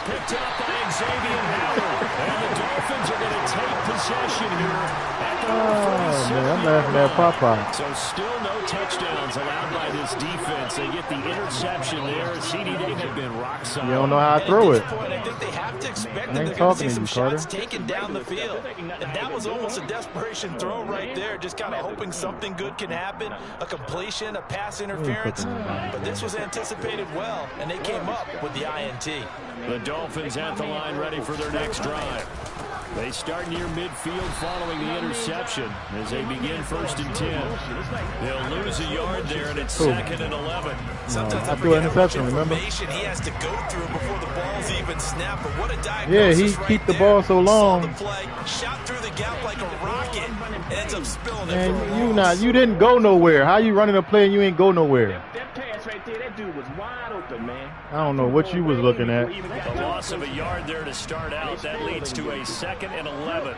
Picked up by Xavier Howard. And the Dolphins are going to take possession here at the 47. Man, I'm laughing at Popeye. So still no touchdowns allowed by this defense. They get the interception there. CD, they have been rock solid. You don't know how to throw it. I think they have to expect I that ain't they're going to talking see to some you, shots Carter. taken down the field. And that was almost a desperation throw right there, just kind of hoping something good can happen, a completion, a pass interference. But this was anticipated well, and they came up with the INT. The Dolphins at the line ready for their next drive. They start near midfield following the interception as they begin 1st and 10. They'll lose a yard there, and it's 2nd and 11. Sometimes I threw an interception, remember? He has to go through before the ball's even snapped. But what a diagnosis. Yeah, he keep the ball so long. Saw the play, shot through the gap like a rocket, and ends up spilling it. Man, you didn't go nowhere. How you running a play and you ain't go nowhere? That pass right there, that dude was wide open, man. I don't know what you was looking at. The loss of a yard there to start out. That leads to a 2nd and 11.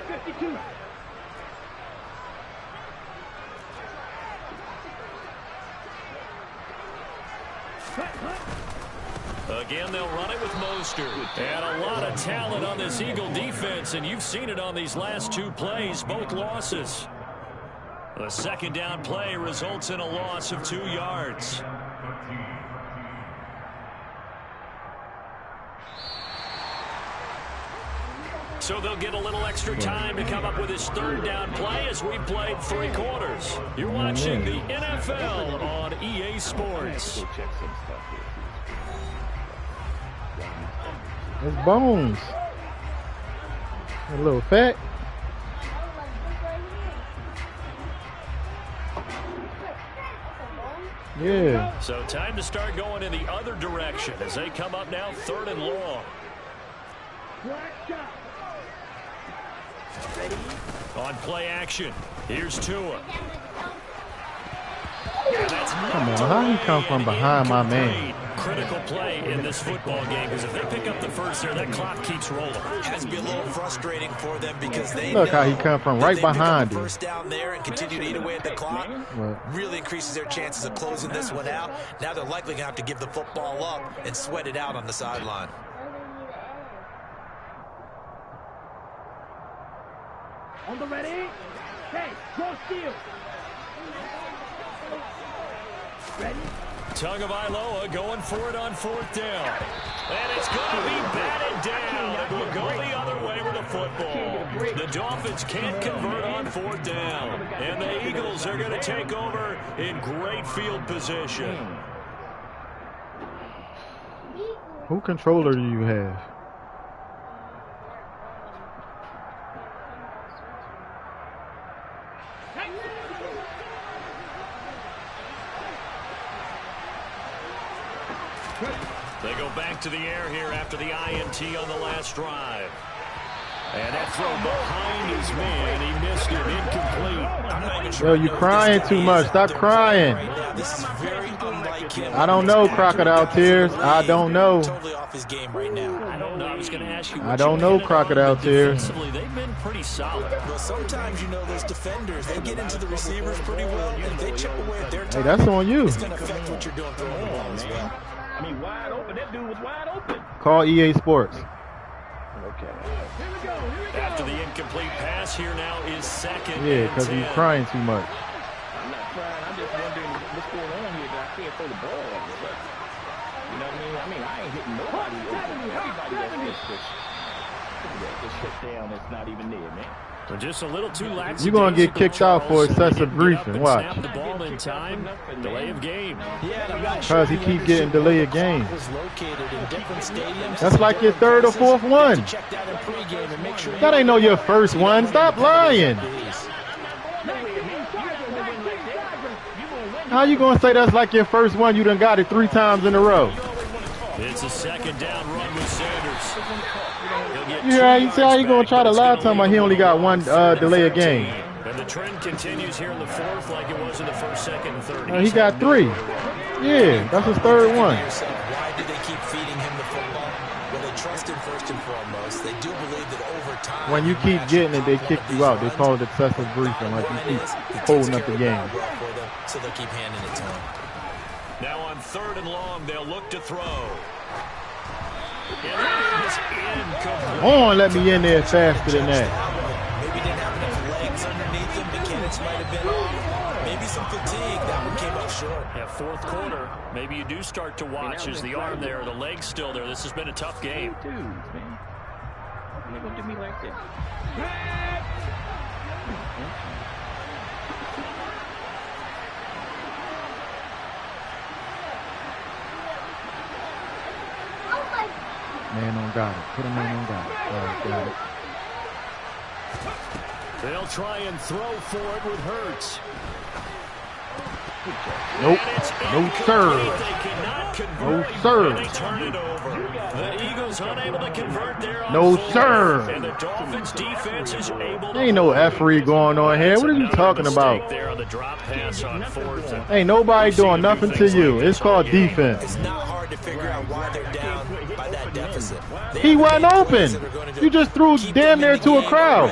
Again, they'll run it with Mostert. And a lot of talent on this Eagle defense, and you've seen it on these last 2 plays, both losses. The 2nd down play results in a loss of 2 yards. So they'll get a little extra time to come up with his 3rd down play as we played 3 quarters. You're watching the NFL on EA Sports. It's Bones. A little fat. Yeah. So time to start going in the other direction as they come up now 3rd and long. On play action, here's Tua. Come on, how you come from behind my man? Critical play in this football game because if they pick up the first there, that clock keeps rolling. It has to be a little frustrating for them because they Look how he come from right behind him. First down there and continue to eat away at the clock. Really increases their chances of closing this one out. Now they're likely going to have to give the football up and sweat it out on the sideline. On the ready? Hey, go steal. Ready? Tagovailoa going for it on 4th down. And it's going to be batted down. It will go the other way with the football. The Dolphins can't convert on 4th down. And the Eagles are going to take over in great field position. Who controller do you have? They go back to the air here after the INT on the last drive. And that throw behind his man. He missed it. Incomplete. I'm not even sure. Yo, you crying too much. Stop crying. This is very unlike him. I don't know, Crocodile Tears. I don't know. Totally off his game right now. I don't know. I was going to ask you. I don't know, Crocodile Tears. They've been pretty solid. Well, sometimes, you know, those defenders, they get into the receivers pretty well. And if they chip away at their time, Hey, that's on you. it's going to affect what you're doing throwing the ball as well. I mean, wide open. That dude was wide open. Call EA Sports. Okay. After the incomplete pass, here now is 2nd Yeah, and because 10. he's crying too much. I'm not crying. I'm just wondering what's going on here that I can't throw the ball. You know what I mean? I ain't hitting nobody. Everybody that's just shut down. That's not even there, man. We're just a little too lax. You're going to get kicked out for excessive griefing. Watch. The ball in time. Delay of game. Because he keep getting delay of game. That's like your third or fourth one. That ain't no your first one. Stop lying. How you going to say that's like your first one? You done got it 3 times in a row. It's a second down run with Sanders. Yeah, you see how you going to try to lie to him he only got 1 delay of game. And the trend continues here in the fourth like it was in the first, second, and third. He got 3. Yeah, that's his third one. Why do they keep feeding him the football? Well, they trust him first and foremost. They do believe that over time... When you keep getting it, they kick you out. They call it excessive briefing, like you keep holding up the game. So they'll keep handing it to him. Now on 3rd and long, they'll look to throw. Come on, let me in there faster than that. Maybe didn't have enough legs underneath him. Mechanics might have been off. Maybe some fatigue. That one came up short. Yeah, 4th quarter. Maybe you do start to watch as the arm there, the leg's still there. This has been a tough game. Dudes, man. They're going to do me like that. Man on got it. Put a man on got it. All right, got it. They'll try and throw for it with Hurts. Nope. No, sir. No, sir. They turn it over. The Eagles unable to convert there. No, sir. And the Dolphins defense is able to... Ain't no effery going on here. What are you talking about? There on the drop pass on 4th. Ain't nobody doing nothing to you. It's called defense. It's not hard to figure out why they're down by that deficit. He wasn't open. You just threw damn near to a crowd.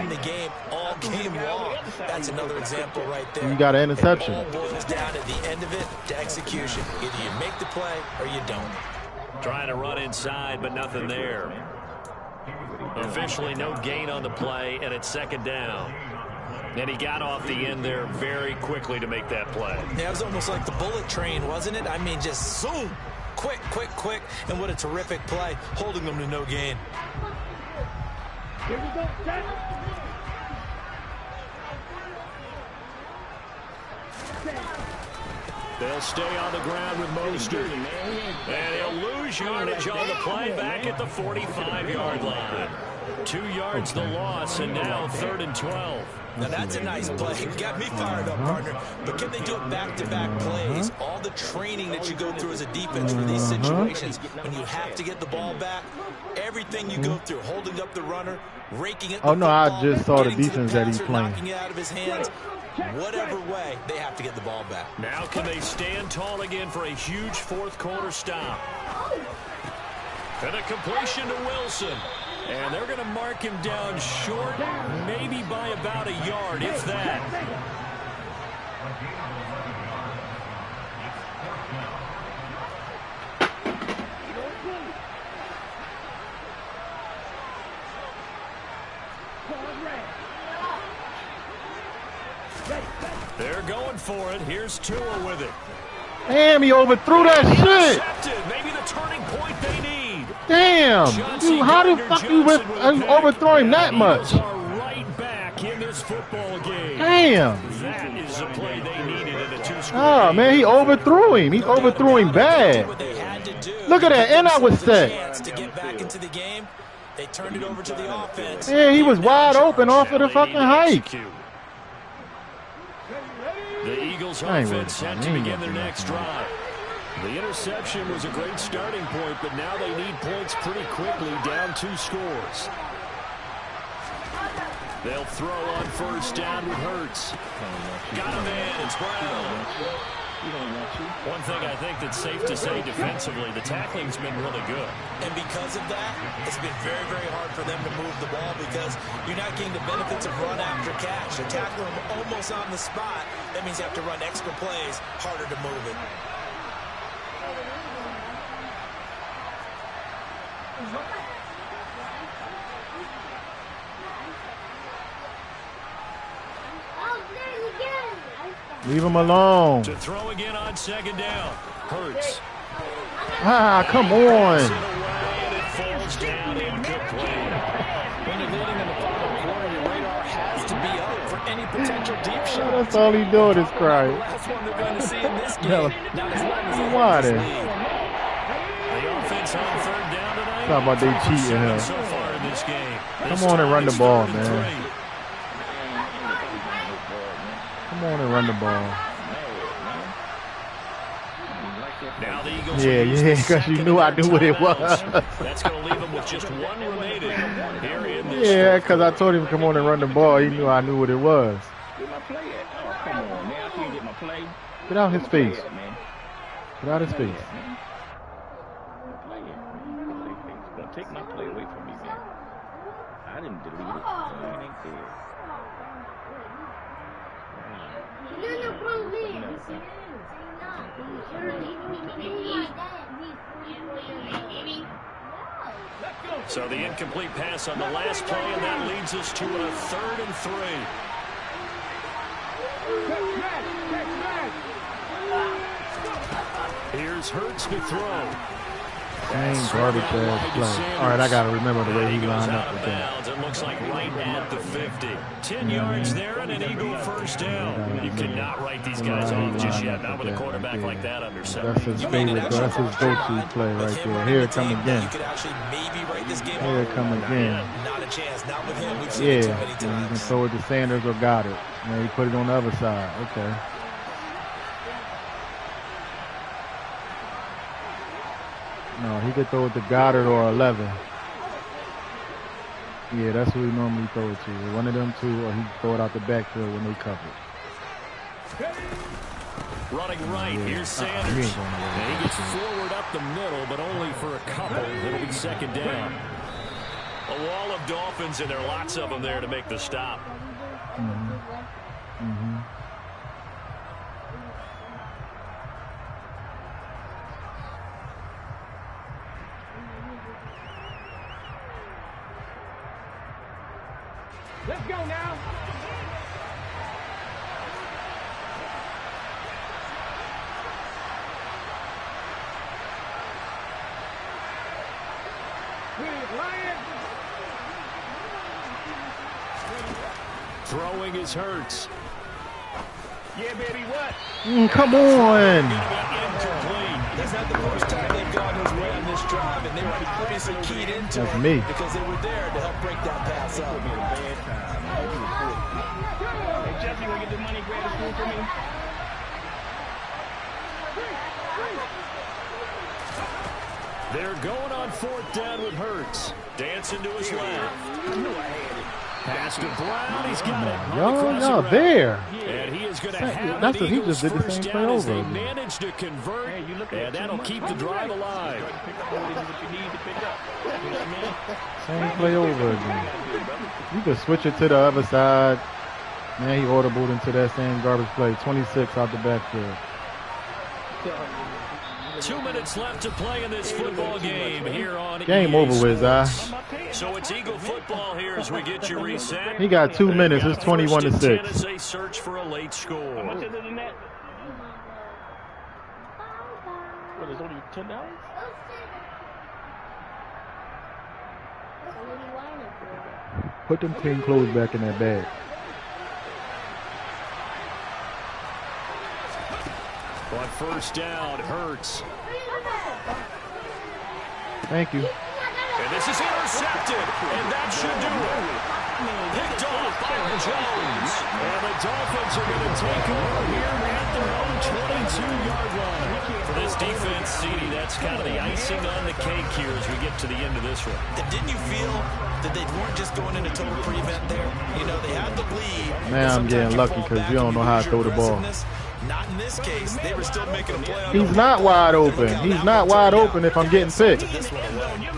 All game long. That's another example right there. You got an interception. It all boils down at the end of it to execution. Either you make the play or you don't. Trying to run inside, but nothing there. Officially no gain on the play, and it's 2nd down. And he got off the end there very quickly to make that play. Yeah, it was almost like the bullet train, wasn't it? I mean, just zoom. Quick, quick, quick. And what a terrific play, holding them to no gain. Here we go, set. They'll stay on the ground with Mostert. And he'll lose yardage on the play back at the 45-yard line. 2 yards the loss, and now 3rd and 12. Now that's a nice play. Got me fired up, partner. But can they do it back-to-back plays? All the training that you go through as a defense for these situations, when you have to get the ball back, everything you go through, holding up the runner, raking it. Oh, no, I just saw the defense that he's playing. Knocking it out of his hands. Whatever way, they have to get the ball back. Now can they stand tall again for a huge 4th quarter stop? And a completion to Wilson. And they're going to mark him down short, maybe by about a yard, if that. They're going for it. Here's Tua with it. Damn, he overthrew that shit. Maybe the turning point they need. Damn. Dude, how the fuck you overthrow him that much? Right back in this football game. Damn. That is a play they needed in a 2-score. Oh, man, he overthrew him. He overthrew him bad. Look at that. And I was set. To get back into the game, they turned it over to the offense. Yeah, he was wide open off of the fucking hike. The Eagles offense set to begin their next drive. The interception was a great starting point, but now they need points pretty quickly, down 2 scores. They'll throw on 1st down with Hurts. Got a man, it's Brown. One thing I think that's safe to say defensively, the tackling's been really good. And because of that, it's been very, very hard for them to move the ball because you're not getting the benefits of run after catch. You tackle them almost on the spot. That means you have to run extra plays, harder to move it. Leave him alone. To throw again on 2nd down. Hurts. Ah, come on. When you're leading in the final quarter, your radar has to be up for any potential deep shot. That's all he doing is crying. That's one they're going to see in this game. Not as long as why then? The offense on third down tonight. Talking about they cheating him. So far in this game. Come on and run the ball, man. Come on and run the ball. Now the Eagles Yeah, because you knew I knew what it was. That's going to leave them with just one remaining here in this. Yeah, because I told him to come on and run the ball. He knew I knew what it was. Get my play at. Oh, come on, man. I can't get my play. Get out his face. Man. Get out his face. Play it, man. It's going to take my play away from me, man. I didn't delete it, so it ain't there. So the incomplete pass on the last play, and that leads us to a 3rd and 3. Here's Hurts to throw. Dang, garbage ass play. All right, I got to remember the way he lined up with that. It looks like right at the 50. 10 yards there and an Eagle first down. You cannot write these guys off just yet, not with a quarterback like that under center. That's his favorite, that's his go-to play right there. Here it come again. Here it come again. Not a chance, not with him. We've seen Yeah, it too many times. you can throw it to Sanders or Goddard. Now he put it on the other side. Okay. No, he could throw it to Goddard or 11. Yeah, that's who he normally throw it to. One of them two, or he throw it out the backfield when they cover it. Running right, here's Sanders. He gets forward up the middle, but only for a couple. It'll be 2nd down. A wall of Dolphins, and there are lots of them there to make the stop. Let's go now. Throwing is Hurts. Yeah, baby, what? Come on. That's not the first time they've gone his way on this drive, and they were obviously keyed into That's it me. because they were there to help break that pass up. Hey, Jeff, you want to get the money, grab the school for me? They're going on 4th down with Hurts. Dancing to his left. I knew I had it. Pass to Brown. He's got it. Y'all there. And he is going to have That's what he Eagles just did the first same play down as over they again. managed to convert, and that'll keep the drive alive. Pick up what you need to pick up. You know what I mean? Same play over again. You could switch it to the other side. Man, he audibled into that same garbage play. 26 out the backfield. 2 minutes left to play in this football game here on Game EA over with, Zai. So it's Eagle football here as we get you reset. He got 2 minutes. It's 21 to 6. As they search for a late score. How much is it in that? What, it's only $10? Put them clean clothes back in that bag. On 1st down, Hurts. Thank you. And this is intercepted, and that should do it. Picked off by Jones. And the Dolphins are going to take over here at their own 22-yard line. For this defense, CD, that's kind of the icing on the cake here as we get to the end of this one. Didn't you feel that they weren't just going into total prevent there? You know, they had the lead. Man, I'm getting lucky because you don't know how to throw the ball. Not in this case. They were still making a play. He's not wide open. He's not wide open if I'm getting picked. Your man is right behind him.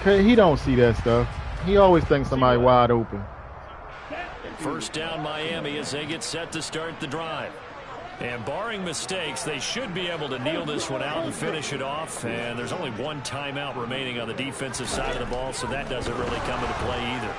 Okay, he don't see that stuff. He always thinks somebody wide open. First down Miami as they get set to start the drive. And barring mistakes, they should be able to kneel this one out and finish it off. And there's only one timeout remaining on the defensive side of the ball, so that doesn't really come into play either.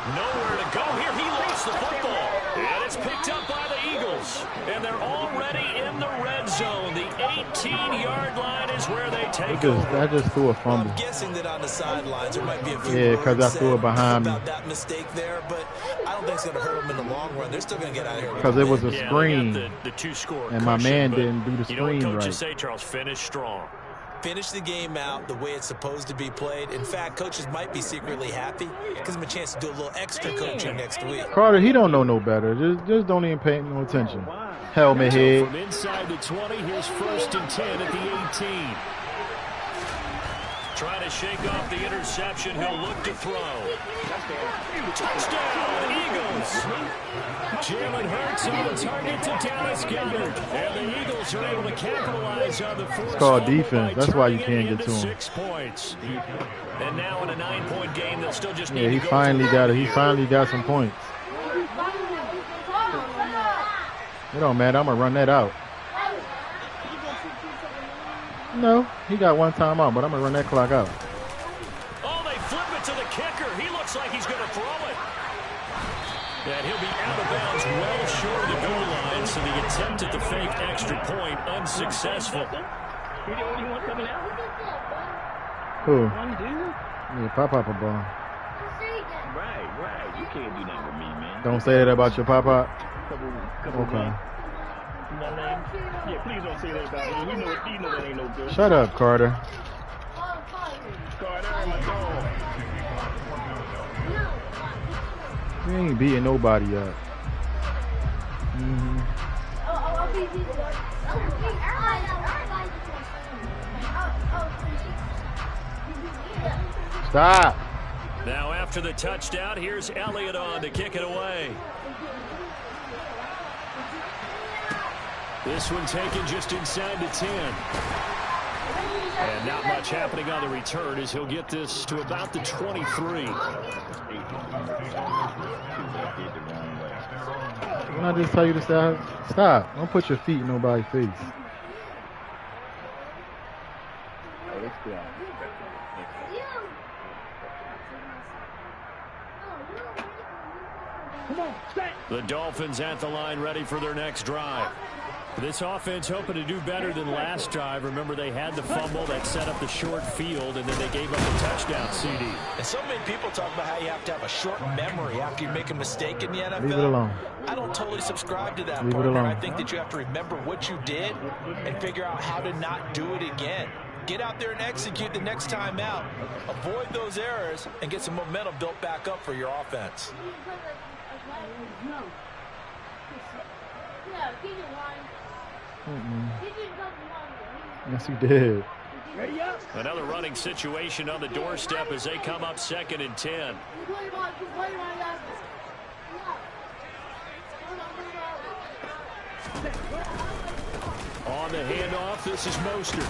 Nowhere to go here. He lost the football. And it's picked up by the Eagles. And they're already in the red zone. The 18-yard line is where they take over. I just threw a fumble. I'm guessing that on the sidelines there might be a few because I threw it behind me. About that mistake there, but I don't think it's going to hurt them in the long run. They're still going to get out of here. Because it was a screen. The two-score and my man didn't do the screen right. You know what coaches say, Charles? Finish strong. Finish the game out the way it's supposed to be played. In fact, coaches might be secretly happy. It gives them a chance to do a little extra coaching next week. Carter, he don't know no better. Just don't even pay no attention. Helmet head. From inside the 20, here's 1st and 10 at the 18. Trying to shake off the interception. He'll look to throw. Touchdown, Eagles. Jalen Hurts on target to Dallas Goedert. And the Eagles are able to capitalize on the force. It's called defense. That's why you can't get to him. 6 points. And now in a 9-point game, they'll still just need he finally got it. He finally got some points. It don't matter. I'm going to run that out. No, he got one time out, but I'm going to run that clock out. Oh, they flip it to the kicker. He looks like he's going to throw it. And he'll be out of bounds well short of the goal line, so the attempt at the fake extra point unsuccessful. You're the only one coming out? Who? One dude? Yeah, pop-up a ball. Right. You can't do that with me, man. Don't say that about your pop-up. Couple Okay. Yeah, please don't say that about me. You know that ain't no good. Shut up, Carter. Carter, my dog. You ain't beating nobody up. Stop. Now after the touchdown, here's Elliott on to kick it away. This one taken just inside the 10. And not much happening on the return as he'll get this to about the 23. When I just tell you to stop, stop. Don't put your feet in nobody's face. The Dolphins at the line ready for their next drive. This offense hoping to do better than last drive. Remember, they had the fumble that set up the short field, and then they gave up a touchdown, CD. And so many people talk about how you have to have a short memory after you make a mistake in the NFL. Leave it alone. I don't totally subscribe to that, Leave it partner. alone. I think that you have to remember what you did and figure out how to not do it again. Get out there and execute the next time out. Avoid those errors and get some momentum built back up for your offense. Yes, he did. Another running situation on the doorstep as they come up 2nd and 10. On the handoff, this is Mostert.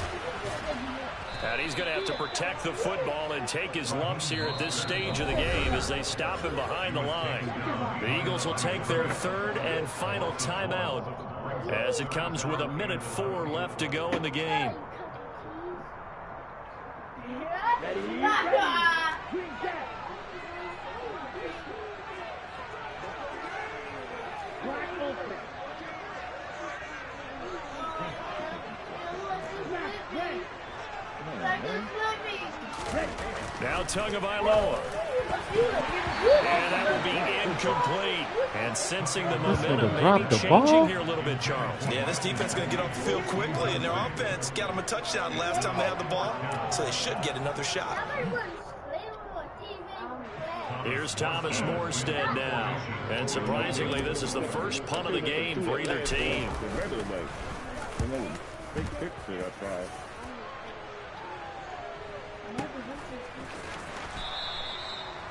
And he's going to have to protect the football and take his lumps here at this stage of the game as they stop him behind the line. The Eagles will take their 3rd and final timeout as it comes with 1:04 left to go in the game. Now Tagovailoa. And that will be incomplete. And sensing the momentum maybe changing here a little bit, Charles. Yeah, this defense is going to get off the field quickly, and their offense got them a touchdown last time they had the ball, so they should get another shot. Here's Thomas Morstead now. And surprisingly, this is the first punt of the game for either team.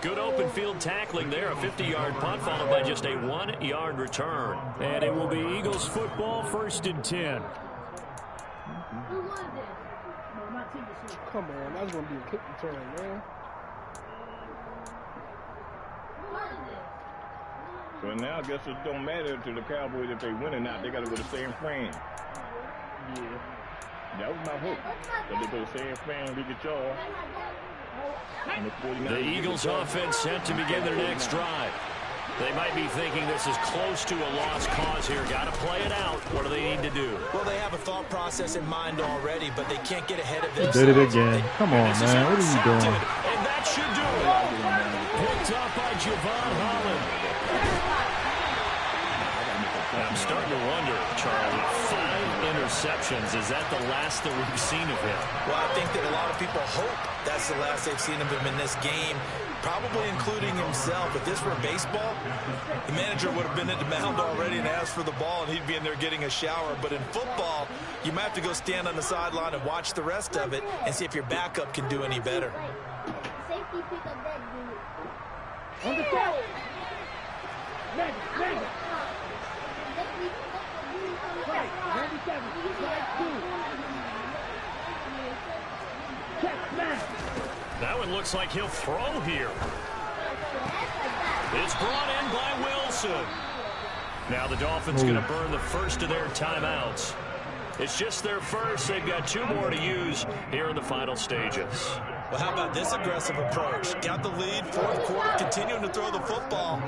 Good open field tackling there. A 50-yard punt followed by just a 1-yard return. And it will be Eagles football, 1st and 10. Come on, that's going to be a kick return, man. So now I guess it don't matter to the Cowboys if they win or not. They got to go to San Fran. Yeah. That was my hope. That they go to San Fran, we get y'all. The Eagles offense set to begin their next drive. They might be thinking this is close to a lost cause here. Got to play it out. What do they need to do? Well, they have a thought process in mind already, but they can't get ahead of themselves. Did it again. Come on, man. What are you doing? And that should do it. Picked up by Javon Holland. I'm starting to wonder, Charlie, 5 interceptions. Is that the last that we've seen of him? Well, I think that a lot of people hope that's the last they've seen of him in this game, probably including himself. If this were baseball, the manager would have been at the mound already and asked for the ball, and he'd be in there getting a shower. But in football, you might have to go stand on the sideline and watch the rest of it and see if your backup can do any better. Safety pick up that dude. On the top. Ready. Right, 97. Right, 2. Check, smash. That one looks like he'll throw here. It's brought in by Wilson. Now the Dolphins going to burn the first of their timeouts. It's just their first. They've got 2 more to use here in the final stages. Well, how about this aggressive approach? Got the lead, 4th quarter, continuing to throw the football.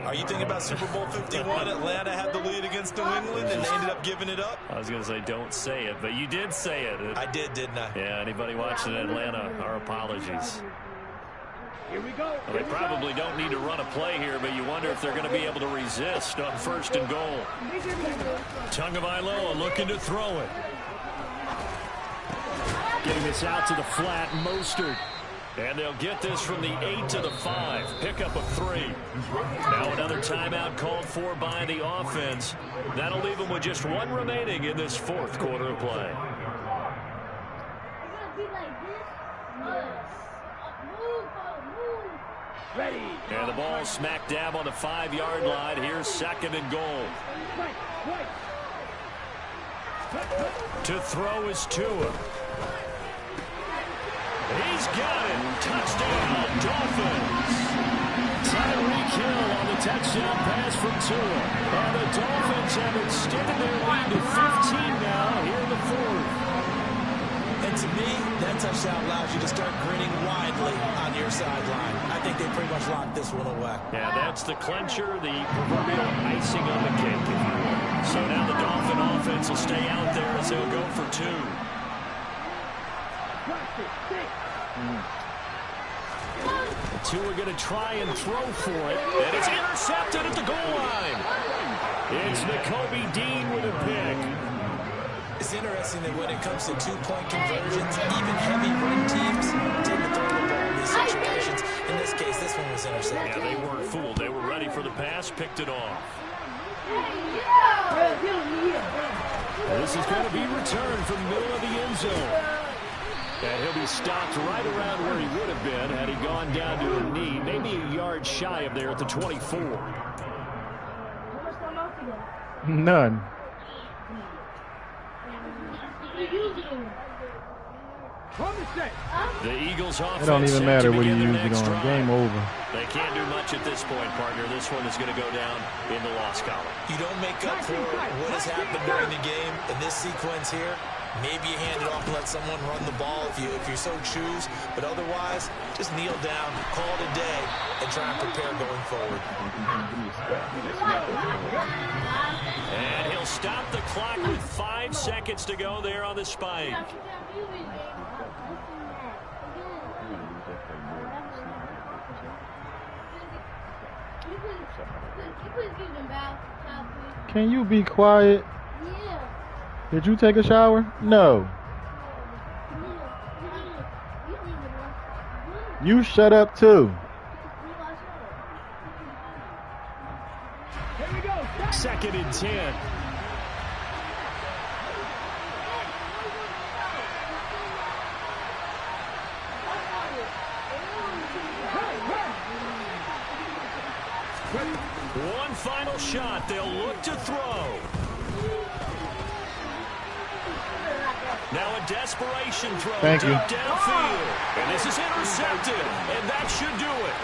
Are you thinking about Super Bowl 51? Atlanta had the lead against New England, and they ended up giving it up? I was going to say don't say it, but you did say it. I did, didn't I? Yeah, anybody watching Atlanta, our apologies. Here we go. Well, they probably don't need to run a play here, but you wonder if they're going to be able to resist on 1st and goal. Tagovailoa looking to throw it. Getting this out to the flat, Mostert. And they'll get this from the 8 to the 5. Pickup of 3. Now another timeout called for by the offense. That'll leave them with just 1 remaining in this 4th quarter of play. Ready. And the ball smack dab on the 5-yard line. Here's 2nd and goal. To throw is Tua. He's got it. Touchdown, Dolphins. Tyreek Hill on the touchdown pass from Tua. And the Dolphins have extended their lead to 15 now here in the 4th. And to me, that touchdown allows you to start grinning widely on your sideline. I think they pretty much locked this one away. Yeah, that's the clincher, the proverbial icing on the cake, if you will. So now the Dolphin offense will stay out there as they'll go for 2. Tua going to try and throw for it. And it's intercepted at the goal line. It's Nakobe Dean with a pick. It's interesting that when it comes to 2-point conversions, even heavy run teams tend to throw the ball in these situations. In this case, this one was intercepted. Yeah, they weren't fooled. They were ready for the pass, picked it off. This is going to be returned from the middle of the end zone. And he'll be stopped right around where he would have been had he gone down to a knee, maybe a yard shy of there at the 24. None. The Eagles offense. It don't even matter what you use it on. Game over. They can't do much at this point, partner. This one is going to go down in the loss column. You don't make up for what has happened during the game in this sequence here. Maybe you hand it off and let someone run the ball if you so choose. But otherwise, just kneel down, call it a day, and try and prepare going forward. And he'll stop the clock with 5 seconds to go there on the spike. Can you be quiet? Did you take a shower? No. You shut up too. Here we go. 2nd and 10. One final shot. They'll look to throw. Now a desperation throw downfield. And this is intercepted. And that should do it.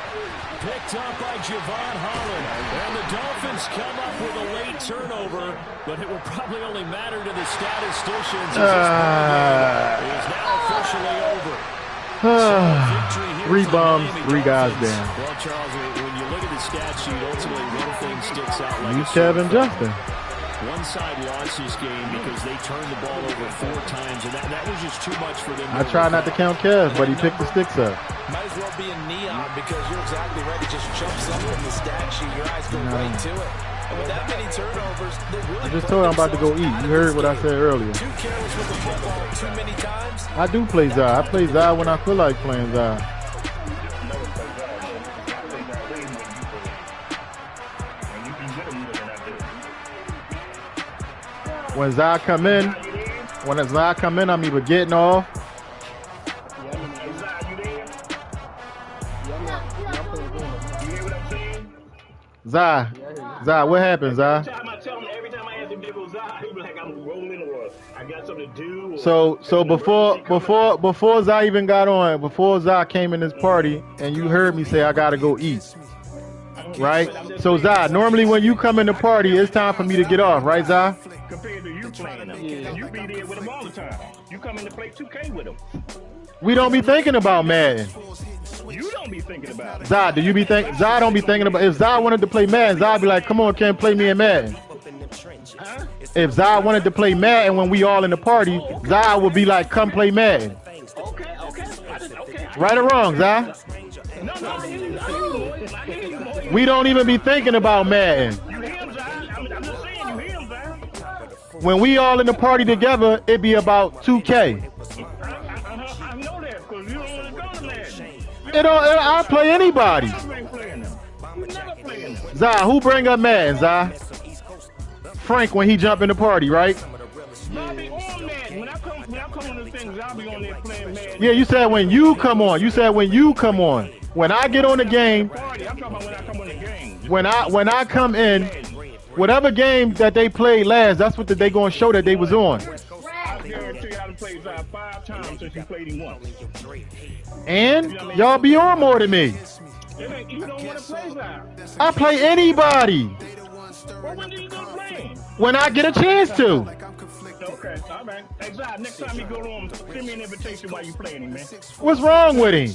Picked up by Javon Holland. And the Dolphins come up with a late turnover, but it will probably only matter to the statisticians as this ball game is now officially over. 3 bums, 3 guys down. Well, Charles, when you look at the stat sheet, ultimately one thing sticks out like you Kevin Justin. One side lost this game because they turned the ball over 4 times, and that was just too much for them. I try not to count Kev, but he picked the sticks up. Might as well be a neon because you're exactly right. It just jumps up from the stat sheet. Your eyes go right to it. And with that many turnovers, they really I just told you I'm about to go eat. You heard what I said earlier. Too careless with the football too many times. I do play Zai. I play Zai when I feel like playing Zai. When Zai come in, I'm either getting off. Zai, what happened, Zai? Every time I ask him to go Zai, he be like, I'm rolling or I got something to do. So before Zai even got on, before Zai came in this party, and you heard me say I gotta go eat, right? So Zai, normally when you come in the party, it's time for me to get off, right, Zai? Compared to you playing them, you be there with them all the time. You come in to play 2K with them. We don't be thinking about Madden. You don't be thinking about it. Zai, do you be think? Zai don't be thinking about. If Zai wanted to play Madden, Zai be like, "Come on, Ken, play me in Madden." Huh? If Zai wanted to play Madden when we all in the party, Zai would be like, "Come play Madden." Okay. Right or wrong, Zai? No, I hear you. We don't even be thinking about Madden. You hear him, Zai? I'm just saying, you hear him, Zai? When we all in the party together, it be about 2K. I know that because you don't want to go to Madden. I'll play anybody. Zai, who bring up Madden, Zai? Frank when he jump in the party, right? I'll be on Madden. When I come on the things, I'll be on there playing Madden. Yeah, you said when you come on. When I get on the game, I'm talking about when I come on the game. when I come in, whatever game that they played last, that's what they gonna show that they was on. I guarantee I done played Zai 5 times since you played him once. And y'all be on more than me. You don't want to play Zai. I play anybody Well, when do you go play? when I get a chance to. Okay, all right. Hey, Zai, next time you go to him, send me an invitation while you playing him, man. What's wrong with him?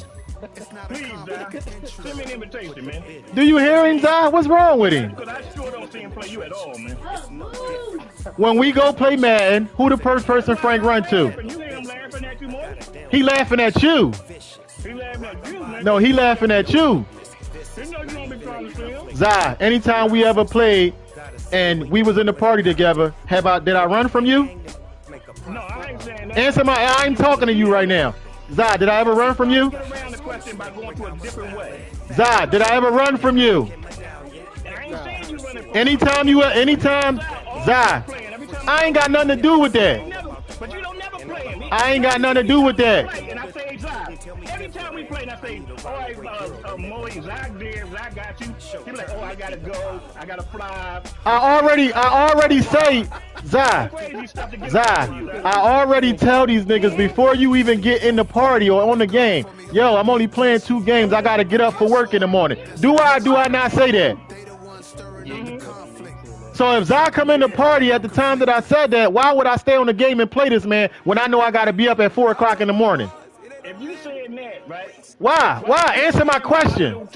Please, Zai. Send me an invitation, man. Do you hear him, Zai? What's wrong with him? Because I sure don't see him play you at all, man. When we go play Madden, who the first person Frank run to? You hear him laughing at you more? He laughing at you. He laughing at you, man. No, he laughing at you. You know you don't be trying to see him. Zai, anytime we ever played and we was in the party together, did I run from you? No, I ain't saying that. Answer I ain't talking to you right now. Zai, did I ever run from you? Get around the question by going to a different way. Zai, did I ever run from you? I ain't saying you running from Anytime, Zai, I ain't got nothing to do with that. But you don't never play him. I ain't got nothing to do with that. And I say, Zai, every time we play, and I say, all right, Moe, Zai there, Zai got you. He be like, oh, I gotta go, I gotta fly. I already say, Zai, I already tell these niggas before you even get in the party or on the game, yo, I'm only playing 2 games, I gotta get up for work in the morning. Do I not say that? So if Zai come in the party at the time that I said that, why would I stay on the game and play this man when I know I gotta be up at 4 o'clock in the morning? If you saying that, right? Why? Answer my question.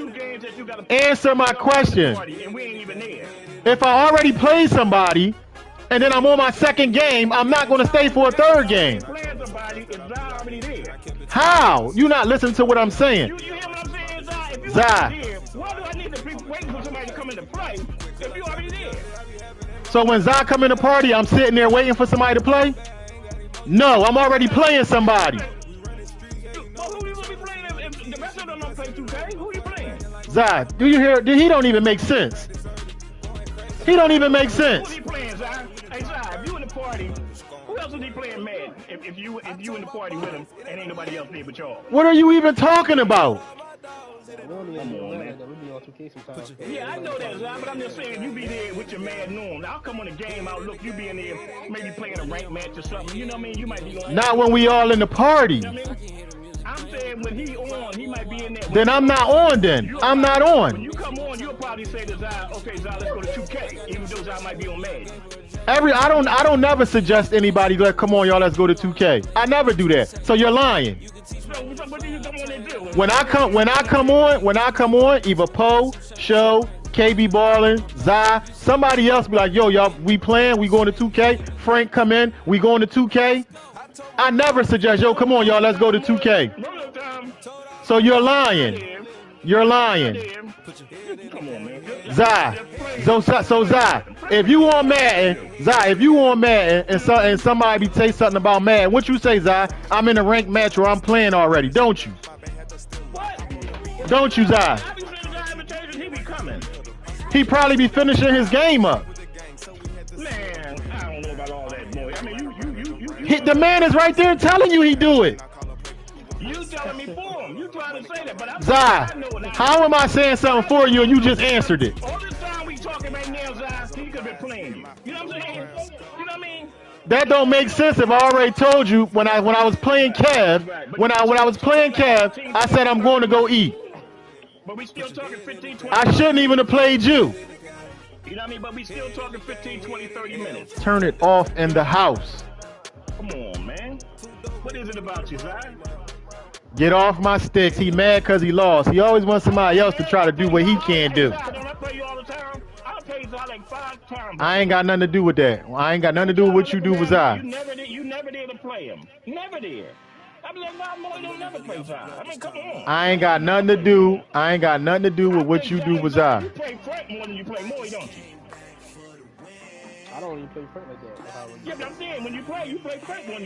Answer my question. And we ain't even there. If I already played somebody and then I'm on my 2nd game, I'm not gonna stay for a 3rd game. Playing somebody if Zai already there. How? You not listening to what I'm saying? You hear what I'm saying, Zai? If you Zai. already there, why do I need to be waiting for somebody to come in to play if you already there? So when Zai come in the party, I'm sitting there waiting for somebody to play? No, I'm already playing somebody. Well, who you gonna be playing if the rest of them don't play 2K? Who you playing? Zai, do you hear? He don't even make sense. He don't even make sense. Who he playing, Zai? Hey, Zai, if you in the party, who else is he playing Madden? If you in the party with him and ain't nobody else there but y'all. What are you even talking about? Yeah, I know that, Zai, but I'm just saying you be there with your Madden on. I'll come on the game, I'll look, you be in there maybe playing a rank match or something. You know what I mean? You might be on. Not when we all in the party. You know what I mean? I'm saying when he on, he might be in there. Then I'm not on then. I'm not When on. you come on, you'll probably say to Zai, okay, Zai, let's go to 2K, even though Zai might be on Madden. I don't never suggest anybody come on y'all, let's go to 2K. I never do that. So you're lying. what do you come on and do? When I come on, either Poe, Show, KB Ballin, Zai, somebody else be like, yo, y'all, we playing, we going to 2K. Frank come in, we going to 2K. I never suggest, yo, come on, y'all, let's go to 2K. So you're lying. You're lying. Come on, man. Zai. So Zai, if you on Madden, and somebody say something about Madden, what you say, Zai? I'm in a ranked match where I'm playing already, don't you? What? Don't you, Zai? He probably be finishing his game up. Man, I don't know about all that, boy. I mean, The man is right there telling you he do it. You telling me for him. You trying to say that, but Zai, how am I saying something for you and you just answered it? All this time we talking right now, Zai, he could be playing you. You know what I'm saying? You know what I mean? That don't make sense if I already told you when I was playing Kev, when I was playing Kev, I said I'm going to go eat. But we still talking 15, 20 I shouldn't even have played you. You know what I mean? But we still talking 15, 20, 30 minutes. Turn it off in the house. Come on, man. What is it about you, Zai? Get off my sticks. He mad because he lost. He always wants somebody else to try to do what he can't do. Don't I play you all the time? I play Zai like 5 times. I ain't got nothing to do with that. I ain't got nothing to do with what you do with Zai. You never did to play him. Never did. I mean, you'll never play Zai. I mean, come on. I ain't got nothing to do. I ain't got nothing to do with what you do with Zai. You play Frank more than you play Moy, don't you? I don't even play Frank like that. Yeah, but I'm saying when you play Frank more than